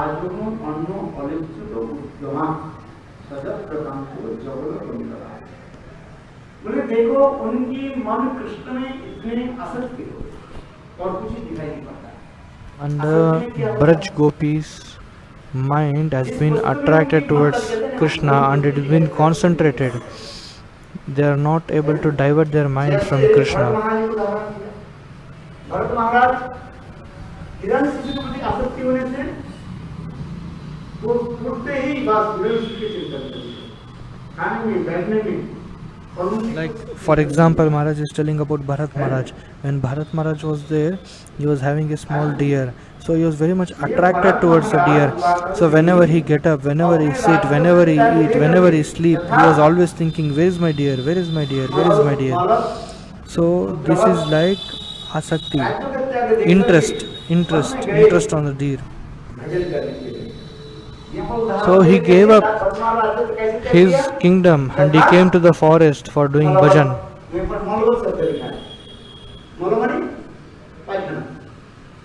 आजों अन्नों अलिप्सितों उद्यमा सजग प्रकांड को जबल को निकला है। बोले देखो उनकी मन कृष्ण में इतने आसक्ति हो गई और कुछ ही दिखाई नहीं पड़ता। And the Braj Gopis mind has been attracted towards Krishna and it has been concentrated. They are not able to divert their mind from Krishna. Bharat महाराज हिरण्यकशिपु के प्रति आसक्ति होने से वो उठते ही बस हिरण्यकशिपु के चिंतन करते, खाने में बैठने में। Like for example, Maharaj is telling about Bharat Maharaj. When Bharat Maharaj was there, he was having a small deer. So he was very much attracted towards the deer. So whenever he get up, whenever he sit, whenever he eat, whenever he sleep, he was always thinking, where is my deer? Where is my deer? Where is my deer? So this is like asakti, interest on the deer. So he gave up his kingdom and he came to the forest for doing bhajan.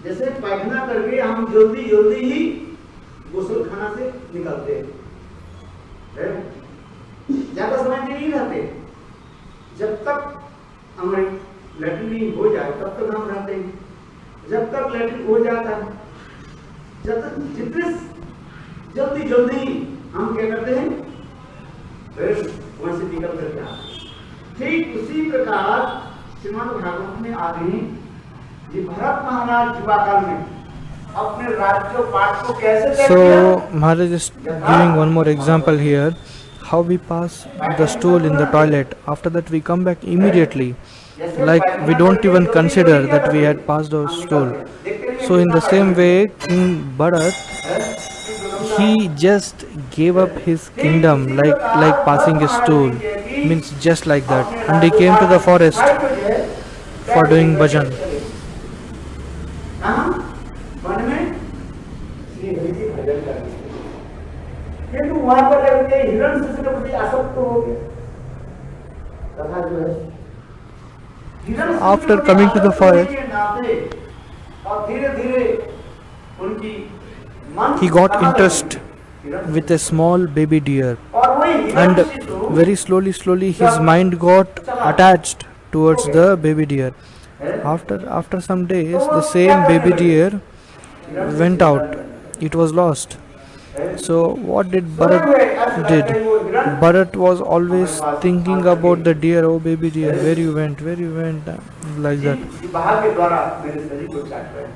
जैसे पायखाना करके हम जल्दी जल्दी ही गुसल खाना से निकलते हैं, ज्यादा समय में नहीं रहते। जब तक हमारी लैट्रिन हो जाए तब तक हम रहते हैं। जब तक लैट्रिन हो जाता है, जब तक जितने जल्दी जल्दी हम क्या करते हैं, फिर वहां से निकल करके आते। ठीक उसी प्रकार श्रीमद् भागवत में आ गई ये भरत महाराज युवा काल में अपने राज्य पाठ को कैसे तय किया। So Maharaj is giving one more example here, how we pass the stool in the toilet. After that we come back immediately, like we don't even consider that we had passed our stool. So in the same way, King Bharat, he just gave up his kingdom like passing his stool, means just like that, and he came to the forest for doing bhajan. मन में श्री हरि की भजन करनी, किंतु वहां पर जब ये हिरण्यकशिपु के प्रति आसक्त हो गए, तथा जो है After coming to the forest, और धीरे धीरे उनकी मन he got interest with a small baby deer, और वही and very slowly his mind got attached towards the baby deer. After some days, the same baby deer went out. It was lost. So what did Bharat did? Bharat was always thinking about the deer. Oh baby deer, where you went, like that. विवाह के द्वारा मेरे शरीर को चाट रहे हैं,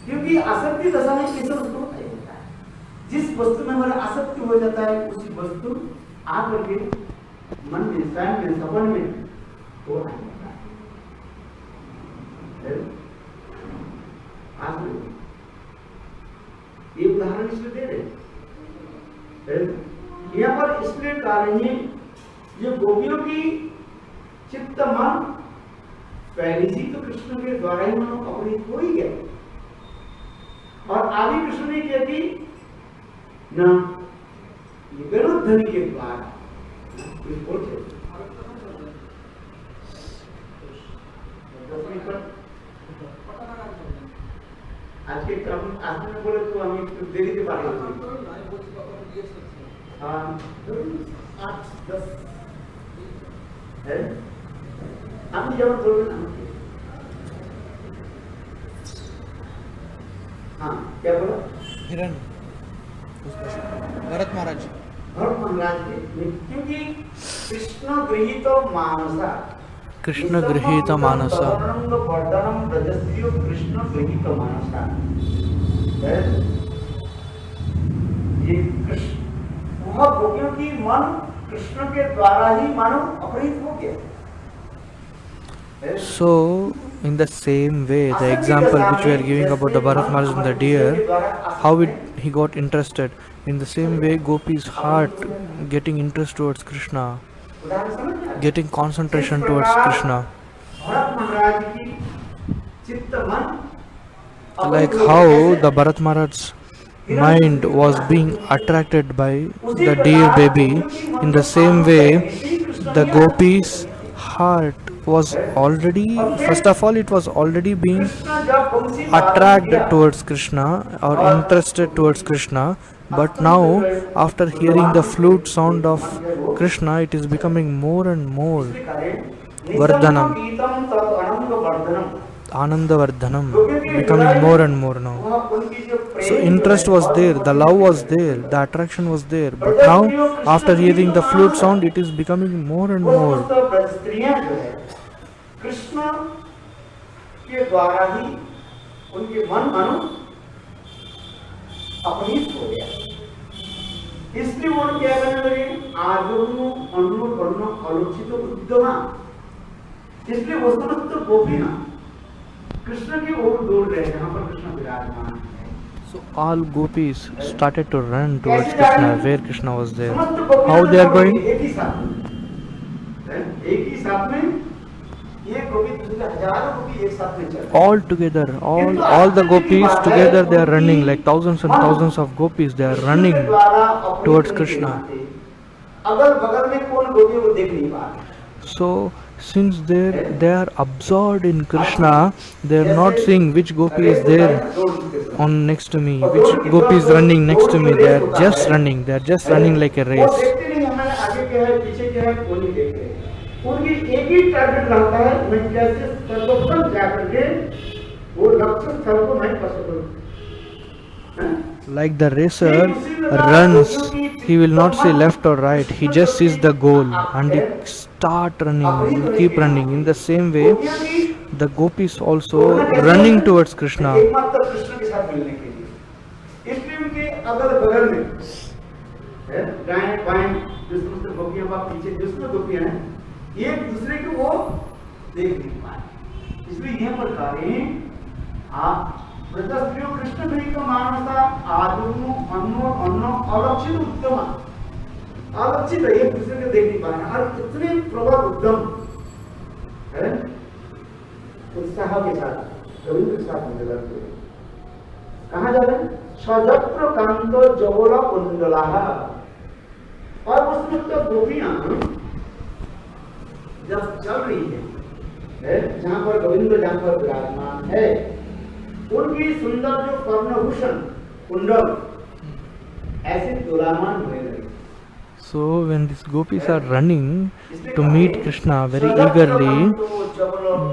क्योंकि आसक्ति दशा में किसी वस्तु को नहीं होता है। जिस वस्तु में हमारा आसक्ति हो जाता है उसी वस्तु आकर के मन में, स्वयं में, सपन में तो नहीं होता है। आज ये उदाहरण इसमें दे रहे, यहाँ पर इसलिए कारण है ये गोपियों की चित्त मन पहले ही तो कृष्ण के द्वारा ही मनो अपनी हो ही गया, और आगे कृष्ण ने क्या की न ये गरुड़ के द्वारा आज के आज में बोले तो हम एक दे दीजिए पारे हाँ 8-10 है हम जब थोड़े हाँ क्या बोला Hiran, Bharat Maharaj. भरत महाराज के, क्योंकि कृष्ण गृहीत मानसा Krishna Grihita Manasa. वर्धनम रजस्यो कृष्ण गृहीत मानसा, ये कृष्ण वह गोपियों की मन कृष्ण के द्वारा ही मानो अपहृत हो गया। So, in the same way, the example which we are giving about the Bharat Maharaj and the deer, how he got interested. In the same way, Gopi's heart getting interest towards Krishna, getting concentration towards Krishna. Bharat महाराज की चित्त मन like how the Bharat Maharaj's mind was being attracted by the deer baby, in the same way the gopis heart was already, first of all, it was already being attracted towards Krishna or interested towards Krishna, but now after hearing the flute sound of Krishna, it is becoming more and more Vardhanam, Anandavardhanam, becoming more and more now. So interest was there, the love was there, the attraction was there, but now after hearing the flute sound, it is becoming more and more. Krishna के द्वारा ही उनके मन मनो अपनीत हो गया, इसलिए वो क्या करने लगे, आजोनु अनु पन्नो आलोचित उद्यमा, इसलिए वो समस्त गोपीना कृष्ण की ओर दौड़ रहे हैं, जहाँ पर कृष्ण विराजमान है. So all gopis started to run towards Krishna, where Krishna was there. How they are going? एक ही साथ में ये गोपी दूसरे हजारों गोपी एक साथ में चल रहे हैं. All together, all the gopis together, they are running like thousands and thousands of gopis. They are running towards Krishna. अगल बगल में कौन गोपी वो देख नहीं पा रहे. So since they are absorbed in Krishna, they are not seeing which gopi is there on next to me, which gopi is running next to me. They are just running. They are just running like a वो race. देखते नहीं हमें आगे क्या है पीछे क्या है कोई नहीं देख रहे. उनकी एक ही टारगेट रहता है, मैं कैसे सर्वोत्तम जाकर के वो लक्ष्य स्थल को मैं पसंद करूं. Like the racer runs, he will not see left or right. He just sees the goal and he start running, he'll keep running. In the same way, the gopis also running towards Krishna. एकमात्र कृष्ण के साथ मिलने के लिए, इसलिए उनके अगल बगल में दाएं बाएं जो समस्त गोपियां व पीछे जिसमें गोपियां हैं, एक दूसरे को वो देख नहीं पाए. इसलिए यह प्रकार आप व्रतस्त्रियो कृष्ण प्रेम का मानवता आदुनु अन्नो अन्नो अलक्षित उत्तम, अलक्षित है, एक दूसरे को देख नहीं पा रहे हैं और इतने प्रबल उद्यम है, उत्साह के साथ गोविंद के साथ मिलते हैं. कहाँ जा रहे हैं? सजत्र कांतो जवला कुंडलाः. और उसमें तो गोपियां जब चल रही है, जहाँ पर गोविंद जहाँ पर विराजमान है, उनकी सुंदर जो कर्णभूषण कुंडल ऐसे दोलायमान होने लगे. So when these gopis are running to meet Krishna very eagerly,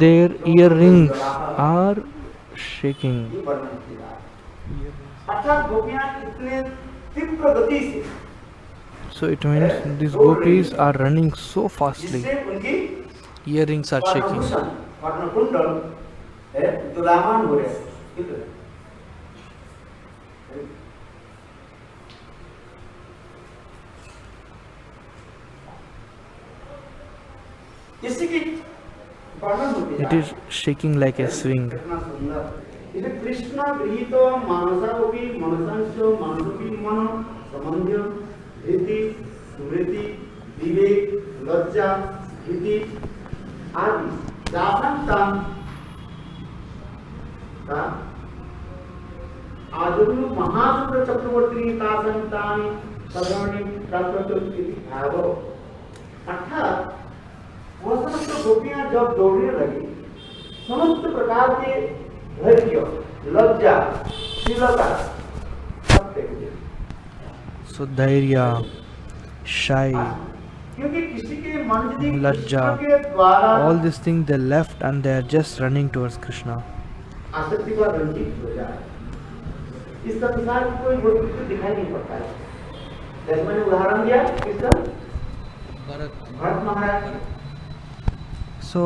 their earrings are shaking. अर्थात गोपियां इतने तीव्र गति से, So it means these gopis are running so fastly. जिससे उनकी Earrings are shaking. कर्ण कुंडल दोलायमान हो रहे हैं. इसी की वर्णन होती है. It is shaking like a swing. कितना सुंदर. इसे कृष्ण गृहीत मानसावपि मनसांश मानसोपि मन समन्वय धृति स्मृति विवेक लज्जा धृति आदि दासंतान का आजुनु महासुर चक्रवर्ती दासंतानि सगुणी प्राप्तोत्ति भाव. अर्थात वो समस्त गोपियां जब दौड़ने लगी, समस्त प्रकार के धैर्य लज्जा शीलता सब त्याग दिया. So dhairya, shy, क्योंकि किसी के मन यदि लज्जा, कृष्ण के द्वारा all these things they left and they are just running towards Krishna. आसक्ति का रंजित हो जाए, इस संसार की कोई वस्तु दिखाई नहीं पड़ता है. जैसे मैंने उदाहरण दिया किसका, भरत महाराज. So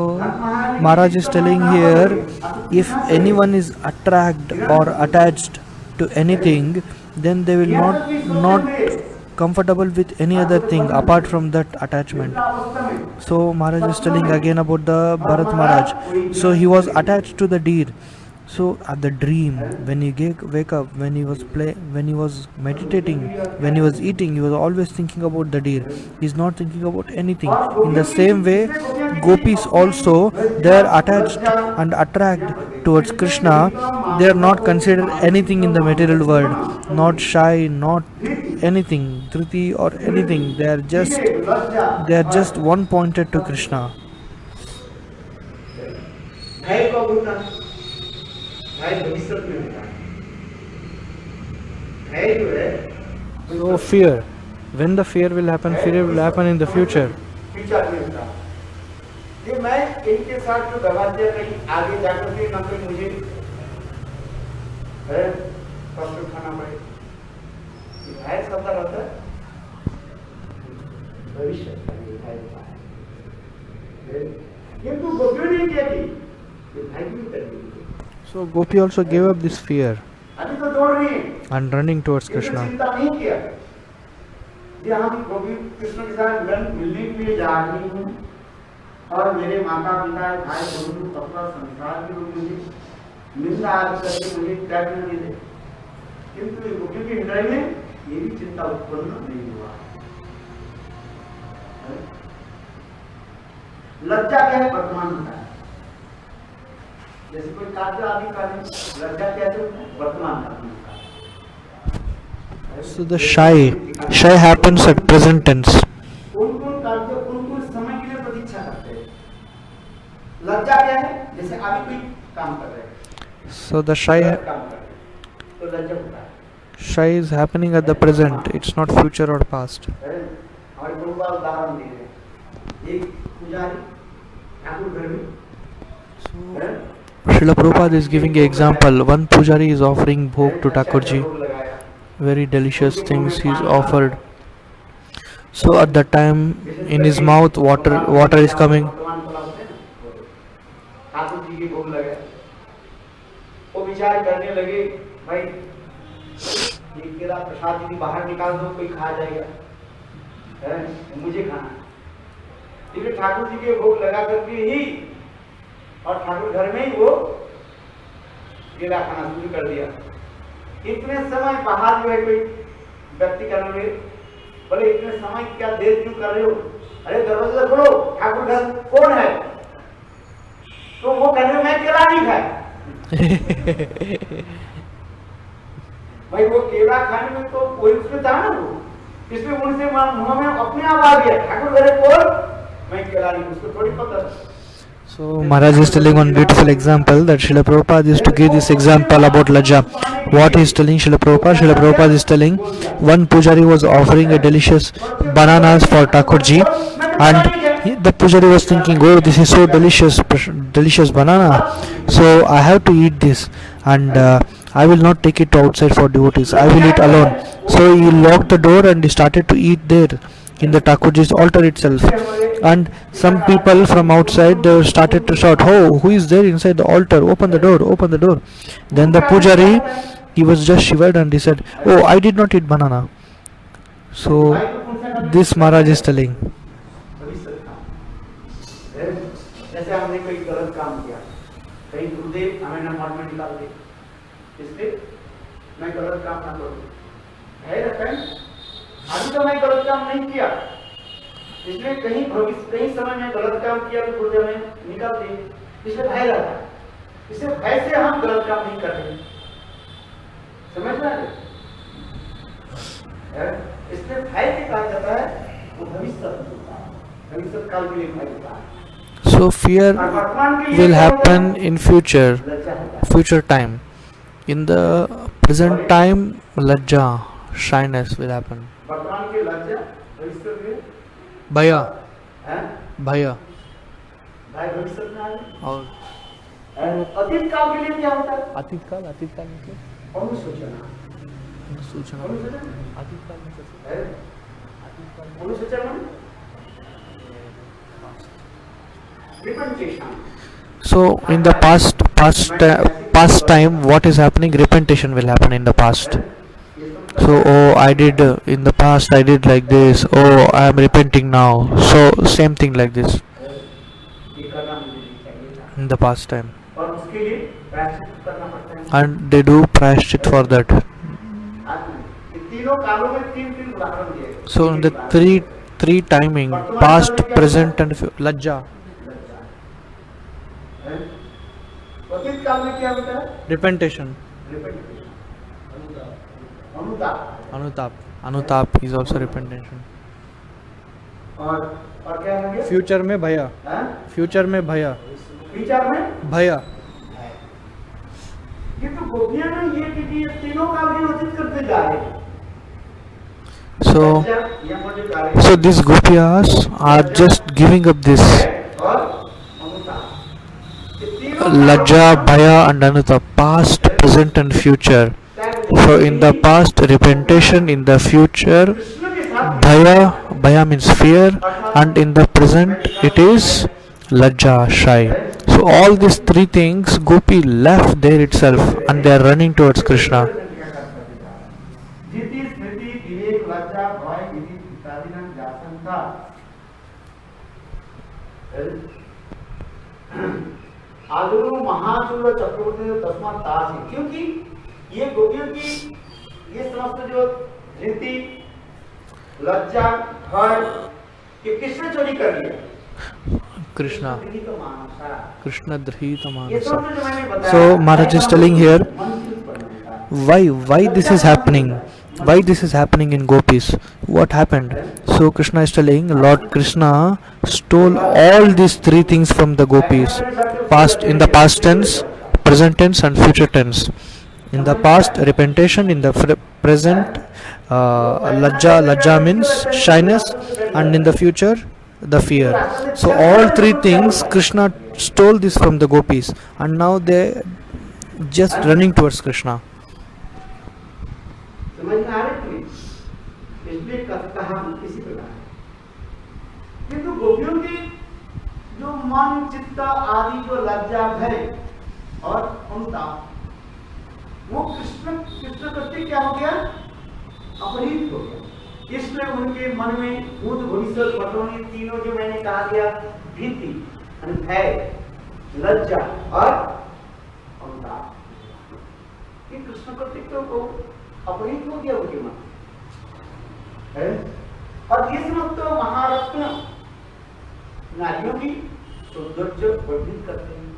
Maharaj is telling here, if anyone is attracted or attached to anything, then they will not comfortable with any other thing apart from that attachment. So Maharaj is telling again about the Bharat Maharaj. So he was attached to the deer. So at the dream, when he wake up, when he was meditating, when he was eating, he was always thinking about the deer. He is not thinking about anything. In the same way, gopis also, they are attached and attracted towards Krishna, they are not considered anything in the material world, not shy, not anything, Dhriti or anything. They are just one pointed to Krishna. भय कब होता है? भय भविष्य में होता है। भय जो है So fear, when the fear will happen in the future. Future में होता है। ये मैं इनके साथ जो व्यवहार किया कहीं आगे जाकर के ना कोई मुझे कष्ट उठाना पड़े, भय सबका रहता है भविष्य का ये भय होता है। किंतु गोपियों ने क्या की? ये भय भी कर दी। So Gopi also gave up this fear अभी तो दौड़ रही है and running towards ये तो Krishna. चिंता नहीं किया। ये हम गोपी कृष्ण के साथ मिलने के लिए जा रही हूँ और मेरे माता पिता भाई बंधु अपना संसार के लोग मुझे निंदा आदि करके मुझे त्याग न मिले, किंतु गोपियों के हृदय में ये भी चिंता उत्पन्न नहीं हुआ। लज्जा क्या है? वर्तमान होता है। जैसे कोई कार्य आदि कार्य, लज्जा क्या है? वर्तमान का। So the shy happens at present tense. कौन-कौन कार्य कौन-कौन समय के लिए प्रतीक्षा करते हैं? लज्जा क्या है? जैसे अभी कोई काम कर रहे हैं। So the shy काम कर रहे हैं, तो लज्जा होता है। is happening at the present. It's not future or past. हमारे गुरुवार उदाहरण दे रहे हैं। एक पुजारी ठाकुर घर में Srila Prabhupada is giving an example. One pujari is offering bhog to Thakurji. Very delicious things he is offered. So at that time, in his mouth, water is coming. Thakur ji के भोग लगे, वो विचार करने लगे, भाई ये केला प्रसाद यदि बाहर निकाल दो कोई खा जाएगा, मुझे खाना। इसलिए ठाकुर जी के भोग लगा करके ही और ठाकुर घर में ही वो केला खाना शुरू कर दिया। इतने समय बाहर जो है कोई व्यक्ति करने लगे, बोले इतने समय क्या देर क्यों कर रहे हो? अरे दरवाजा खोलो, ठाकुर घर कौन है? तो वो कहने मैं केला नहीं खाया। भाई वो केला खाने में तो कोई उसमें था ना, वो इसमें उनसे मुंह में अपने आप आ गया ठाकुर घर कौन, मैं केला नहीं, उसको थोड़ी पता। So Maharaj is telling one beautiful example that Srila Prabhupada used to give this example about Lajja. What he is telling Srila Prabhupada is telling one pujari was offering a delicious bananas for Thakurji, and the pujari was thinking, oh, this is so delicious banana, so I have to eat this, and I will not take it outside for devotees, I will eat alone. So he locked the door and he started to eat there in the Thakurji's altar itself. And some people from outside, they started to shout, oh, who is there inside the altar? Open the door, open the door. Then the pujari, he was just shivered and he said, oh, I did not eat banana. So this Maharaj is telling. जैसे हमने कोई गलत काम किया, कहीं गुरुदेव हमें नमाज में निकाल दे, इसलिए मैं गलत काम ना करूं, है ना? अभी तो मैं गलत काम नहीं किया, इसलिए कहीं भविष्य कहीं समय में गलत काम किया तो गुरुदेव हमें निकाल दे, इसलिए भय रहता है। इसलिए भय से हम गलत काम नहीं करते, समझ रहे हैं? इसलिए भय से कहा जाता है वो भविष्य काल के लिए भय होता है। So fear will happen in future time. In the present time, lajja, shyness will happen. Bhaya. और अतीत काल के लिए क्या होता है? अतीत काल मतलब अनुसूचना। अतीत काल अनुसूचना repentation. So in the past time, what is happening? Repentation will happen in the past. So oh, I did in the past, I did like this, oh, I am repenting now. So same thing like this in the past time, and they do prayashchit for that. So in the three timing, past, present and lajja. क्वचित काल में क्या होता है? Repentation. अनुताप। Anutap is also repentation. और क्या है? Future में भया. Future में भया. विचार में भया. ये तो गोपियां ना ये तीनों काल व्यतीत करते जा रहे हैं। So these gopiyas are just giving up this Lajja, Bhaya and Anutap, past, present and future. So in the past repentation, in the future Bhaya means fear, and in the present it is Lajja, shy. So all these three things Gopi left there itself and they are running towards Krishna. आदुरु महाचूर चक्रवर्ती तस्मात् तासी, क्योंकि ये गोपियों की ये समस्त जो धृति, लज्जा, भय, ये किसने चोरी कर लिया? Krishna. Krishna Drhita ये सब Manasa. जो मैंने बताया, So Maharaj is telling here why this is happening, why this is happening in gopis, what happened. So Krishna is telling Lord Krishna stole all these three things from the gopis, in the past tense, present tense and future tense. In the past repentation, in the present lajja means shyness, and in the future the fear. So all three things Krishna stole this from the gopis and now they just running towards Krishna. समझ में आ रही है? इसलिए कहा इसी प्रकार। किंतु गोपियों की जो मन, चित्त आदि जो लज्जा, भय और अनुताप, वो कृष्ण प्रति क्या हो गया? अपहृत हो गया। इसलिए उनके मन में भूत, भविष्य, वर्तमान तीनों जो मैंने कहा दिया, भीति, भय, लज्जा और अनुताप, ये कृष्ण प्रति को अपहृत हो गया उनके मन है। और ये समस्त महारत्न नारियों की सौंदर्य वर्धित करते हैं।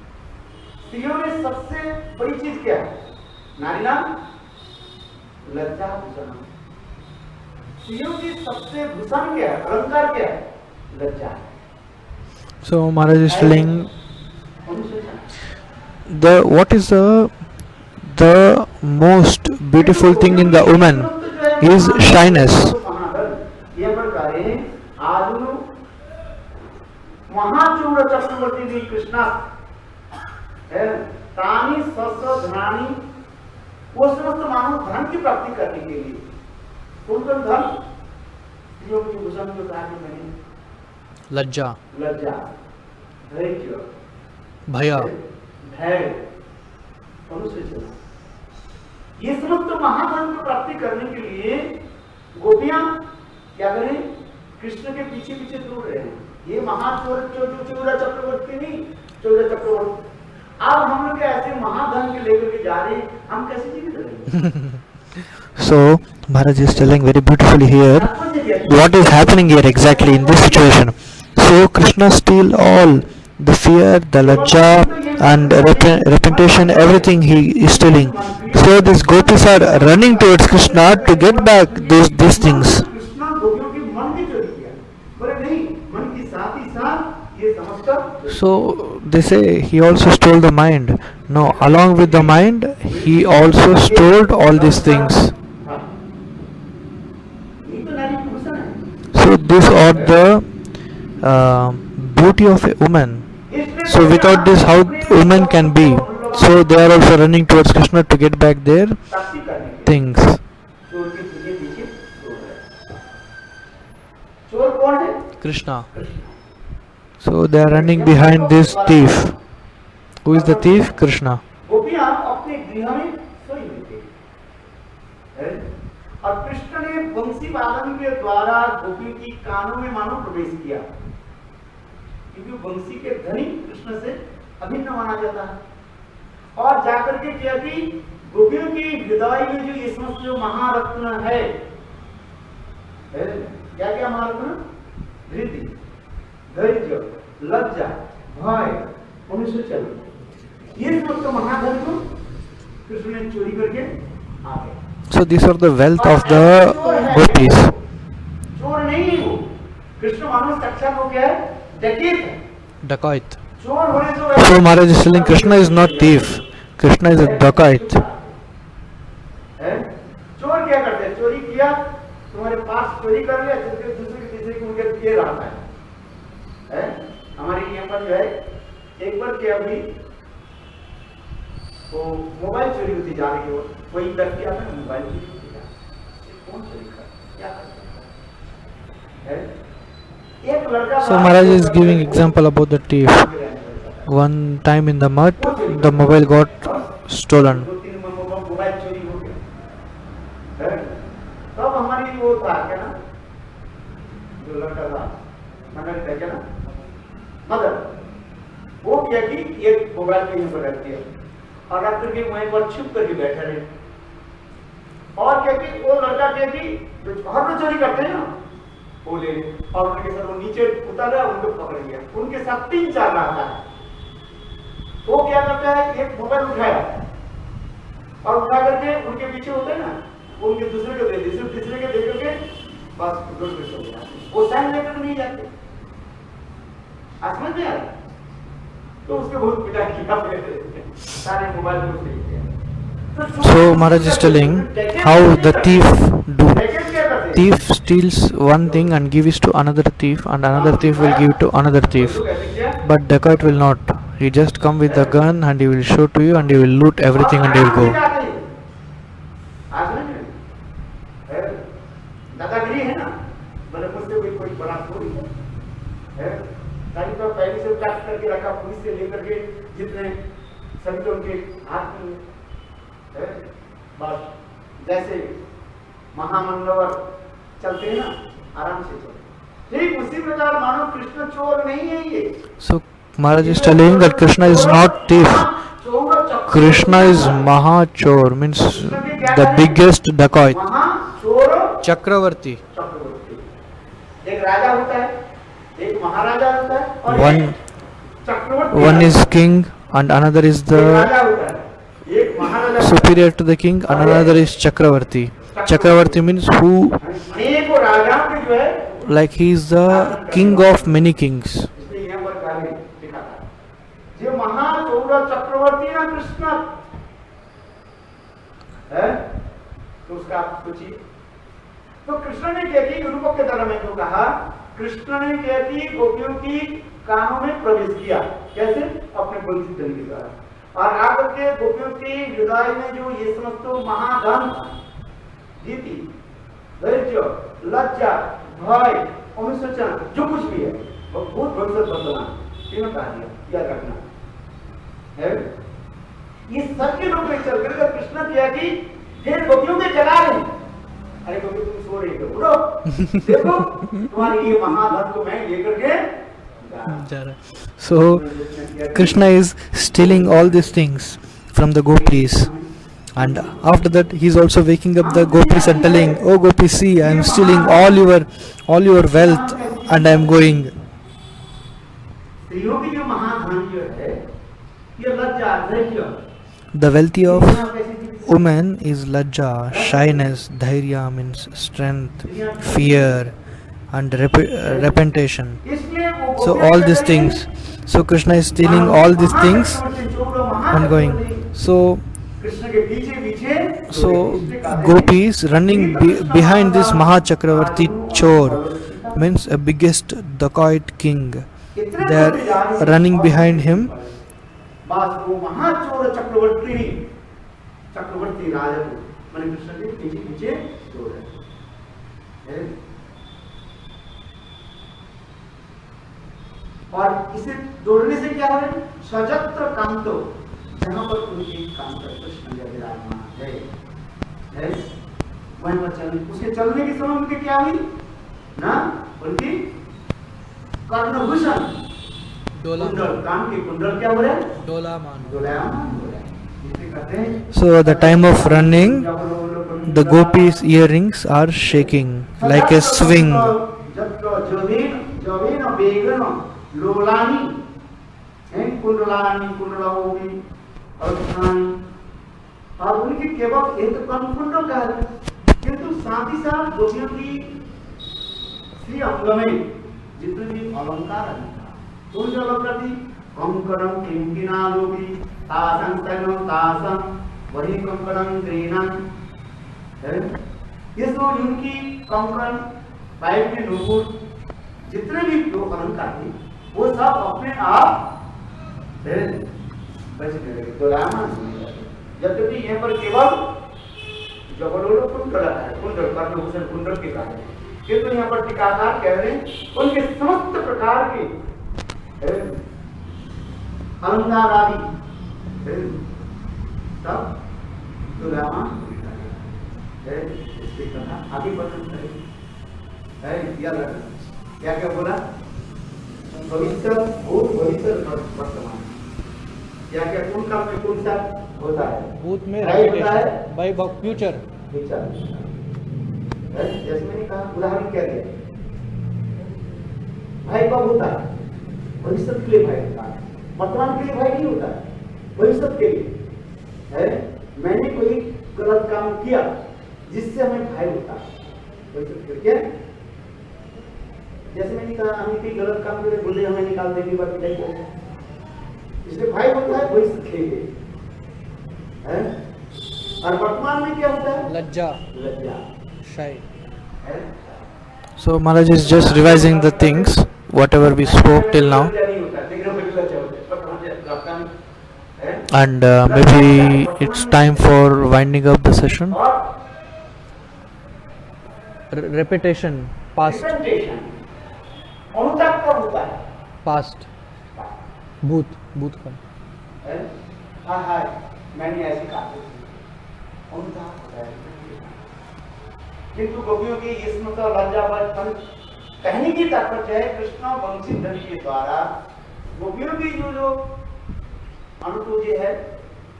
स्त्रियों में सबसे बड़ी चीज क्या है? नारी नाम लज्जा भूषण। स्त्रियों की सबसे भूषण क्या है? अलंकार क्या है? लज्जा। So Maharaj is telling what is the most beautiful thing in the woman is shyness. महाचूर चक्रवर्ती जी कृष्णा तानी सस्त्र धनानी, वो समस्त मानव धन की प्राप्ति करने के लिए कौन धन? स्त्रियों की भूषण जो कहा कि मैंने लज्जा, धैर्य, भया, भय, अनुसूचना, ये समस्त महाधन को प्राप्ति करने के लिए गोपियां क्या करें? कृष्ण के पीछे पीछे दौड़ रहे हैं। ये महाचोर चौरा चक्रवर्ती नहीं, चौरा चक्रवर्ती। अब हम लोग ऐसे महाधन के लेकर के जा रहे हैं, हम कैसे जीवित रहेंगे? So Maharaj is telling very beautifully here what is happening here exactly in this situation. So Krishna steal all the fear, the lajja and repentation, everything he is stealing. So these gopis are running towards Krishna to get back these things. So they say he also stole the mind. No, along with the mind, he also stole all these things. So these are the beauty of a woman. So without this, how women can be? So they are also running towards Krishna to get back their things. Krishna. So they are running behind this thief. Who is the thief? Krishna. और कृष्ण ने वंशी वादन के द्वारा गोपी की कानों में मानो प्रवेश किया, क्योंकि वंशी के धनी कृष्ण से अभिन्न माना जाता है। और जाकर के क्या कि गोपियों की हृदय में जो ये समस्त जो महारत्न है, क्या क्या महारत्न? धृति, धैर्य, लज्जा, भय, अनुसूचना, ये समस्त महाधन को कृष्ण ने चोरी करके आ गए। So these are the wealth of the gopis. चोर नहीं है वो, कृष्ण मानो साक्षात हो गया है, डकैत है। Dacoit. चोर होने तो So Maharaj is telling Krishna is not thief. Krishna is a dacoit. चोर क्या करते हैं? चोरी किया, तुम्हारे पास चोरी कर लिया, दूसरे के तीसरे को उनके ये रहता है। हमारे यहाँ पर जो है एक बार क्या अभी वो मोबाइल चोरी होती जा रही हो, कोई व्यक्ति आता है मोबाइल चोरी होती जा रही है, कौन चोरी कर क्या करता है? एक लड़का So Maharaj is giving example about the thief. One time in the mud, the mobile got stolen. दो तीन मोबाइल चोरी हो गया। तब हमारी वो था क्या ना, जो लड़का था मगर था क्या ना मगर वो क्या कि एक मोबाइल पे पर रख दिया और रात के वहीं पर छुप करके बैठा रहे। और क्या कि वो लड़का क्या कि हर रोज चोरी करते हैं ना, वो ले और उनके साथ वो नीचे उतर रहा, उनको पकड़ लिया, उनके साथ 3-4 रहता है। वो क्या करता है, एक मोबाइल उठाया और उठा करके उनके पीछे होते हैं ना, वो उनके दूसरे को दे दी, सिर्फ तीसरे के दे करके बस रोड पे सो गया। वो साइन लेकर नहीं जाते, समझ में आ रहा? तो उसके बहुत पिटाई किया, सारे मोबाइल को ले गया। So Maharaj is telling how the thief do. Thief steals one thing and gives it to another thief, and another thief will give it to another thief. But dacoit will not. He just come with the gun and he will show to you and he will loot everything and he will go. दादागिरी है ना, मतलब मुझसे कोई बड़ा थोड़ी है। ताकि तो पहले से प्राप्त करके रखा, पुलिस से लेकर के जितने सभी तो उनके हाथ में है। बस जैसे महामंडलवर चलते हैं ना, आराम से चलते। ठीक उसी प्रकार मानो कृष्ण चोर नहीं है ये। So Maharaj is telling that Krishna is not thief. Krishna is Mahachor, means the biggest dacoit. Chakravarti. एक राजा होता है, एक महाराजा होता है, और one is king and another is the superior to the king and another is Chakravarti. Chakravarti means who, like he is the king of many kings. जो महाचौर चक्रवर्ती ना कृष्ण है, तो उसका आप सोचिए। तो कृष्ण ने क्या की, रूपक के द्वारा मैं तो कहा, कृष्ण ने क्या की, गोपियों की कानों में प्रवेश किया। कैसे? अपने बंसी धन के द्वारा, और आकर के गोपियों के हृदय में जो ये समस्तो महाधन, नीति, धैर्य, लज्जा, भय, अनुशोचना, जो कुछ भी है, वो भूत भविष्य वर्तमान तीनों कहा दिया, याद रखना है। ये सबके रूप में चल कर कृष्ण किया कि ये गोपियों के जगा रहे। अरे गोपी तुम सो रही हो, उठो, देखो तुम्हारी ये महाधन को मैं लेकर के जा रहा। So Krishna is stealing all these things from the gopis, and after that he is also waking up the gopis and telling, "Oh gopis, see, I am stealing all your wealth and I am going." स्त्रियों की जो महाधन जो है, ये लज्जा, धैर्य, The wealthy of women is lajja, shyness, dhairya means strength, fear and repentation. So all these things. So Krishna is stealing all these things and going. So gopis running behind this Mahachakravarti Chor, means a biggest dacoit king. They are running behind him. चक्रवर्ती राजा को मैंने कृष्ण के पीछे पीछे दौड़ रहे। और इसे दौड़ने से क्या हो रहा है? सजत्र कांतो, जहां पर उनकी कांत कृष्ण विराजमान है, वहीं पर चलने, उसके चलने के समय उनके क्या हुई ना, उनकी कर्णभूषण, कुंडल, कान के कुंडल क्या हो रहे हैं? डोलायमान हो रहे हैं। So at the time of running, the gopis' earrings are shaking like a swing. और और उनकी केवल एक कंकुंडों का है, किंतु साथ ही साथ गोपियों की श्री अंग में जितने भी अलंकार है उन जगह प्रति कंकणम किंकिनालोभी तासं तैनो तासं वही कंकणम ग्रीनम है। ये सब उनकी कंकण पाइप के नूपुर जितने भी जो अलंकार थे वो सब अपने आप बचने लगे, दोलायमान होने लगे। जबकि यहाँ पर केवल जबरदस्त कुंडल है, कुंडल कर्णभूषण कुंडल के कारण, किंतु यहाँ पर टीकाकार कह रहे हैं उनके समस्त प्रकार के अलंकार आदि सब दोलायमान होने लगे। इसकी कथा आगे वर्णन करेंगे। क्या क्या बोला? भविष्य भूत भविष्य वर्तमान, क्या क्या कौन काम में कौन सा होता है? भूत में होता है बाय फ्यूचर। जैसे मैंने कहा उदाहरण क्या दिया, भाई कब होता है? भविष्य के लिए भाई होता है, वर्तमान के लिए भाई नहीं होता है, भविष्य के लिए है। मैंने कोई गलत काम किया जिससे हमें भाई होता है, भविष्य के लिए। जैसे मैंने कहा हम कोई गलत काम करे बोले हमें निकाल देंगे बात नहीं करेंगे, इसलिए भाई होता है भविष्य के लिए है। और वर्तमान में क्या होता है? लज्जा, लज्जा, shy. So Maharaj is just revising the things whatever we spoke till now, and maybe it's time for winding up the session. Repetition, past, अनुताप कब होता है? past, भूत का हाँ हाँ मैंने ऐसी कहा अनुताप होता है। किंतु गोपियों की इसमें तो लज्जापन कहने की तात्पर्य है कृष्ण वंशीधर के द्वारा गोपियों की जो अनुकूल है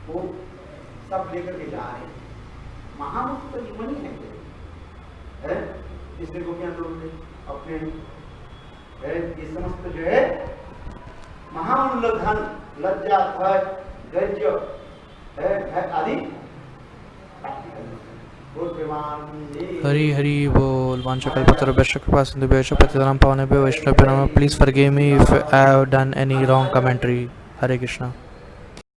वो सब लेकर के जा रहे हैं। महामुख तो जीवन ही है, इसलिए गोपियां लोग अपने ये समस्त जो है महामूल्य धन लज्जा भय धैर्य आदि हरि हरि बोल। वांछकल्पतरुभ्यश्च कृपासिन्धुभ्यश्च पतितानां पावनेभ्यो वैष्णवेभ्यो नमः। Please forgive me if I have done any wrong commentary. Hare Krishna.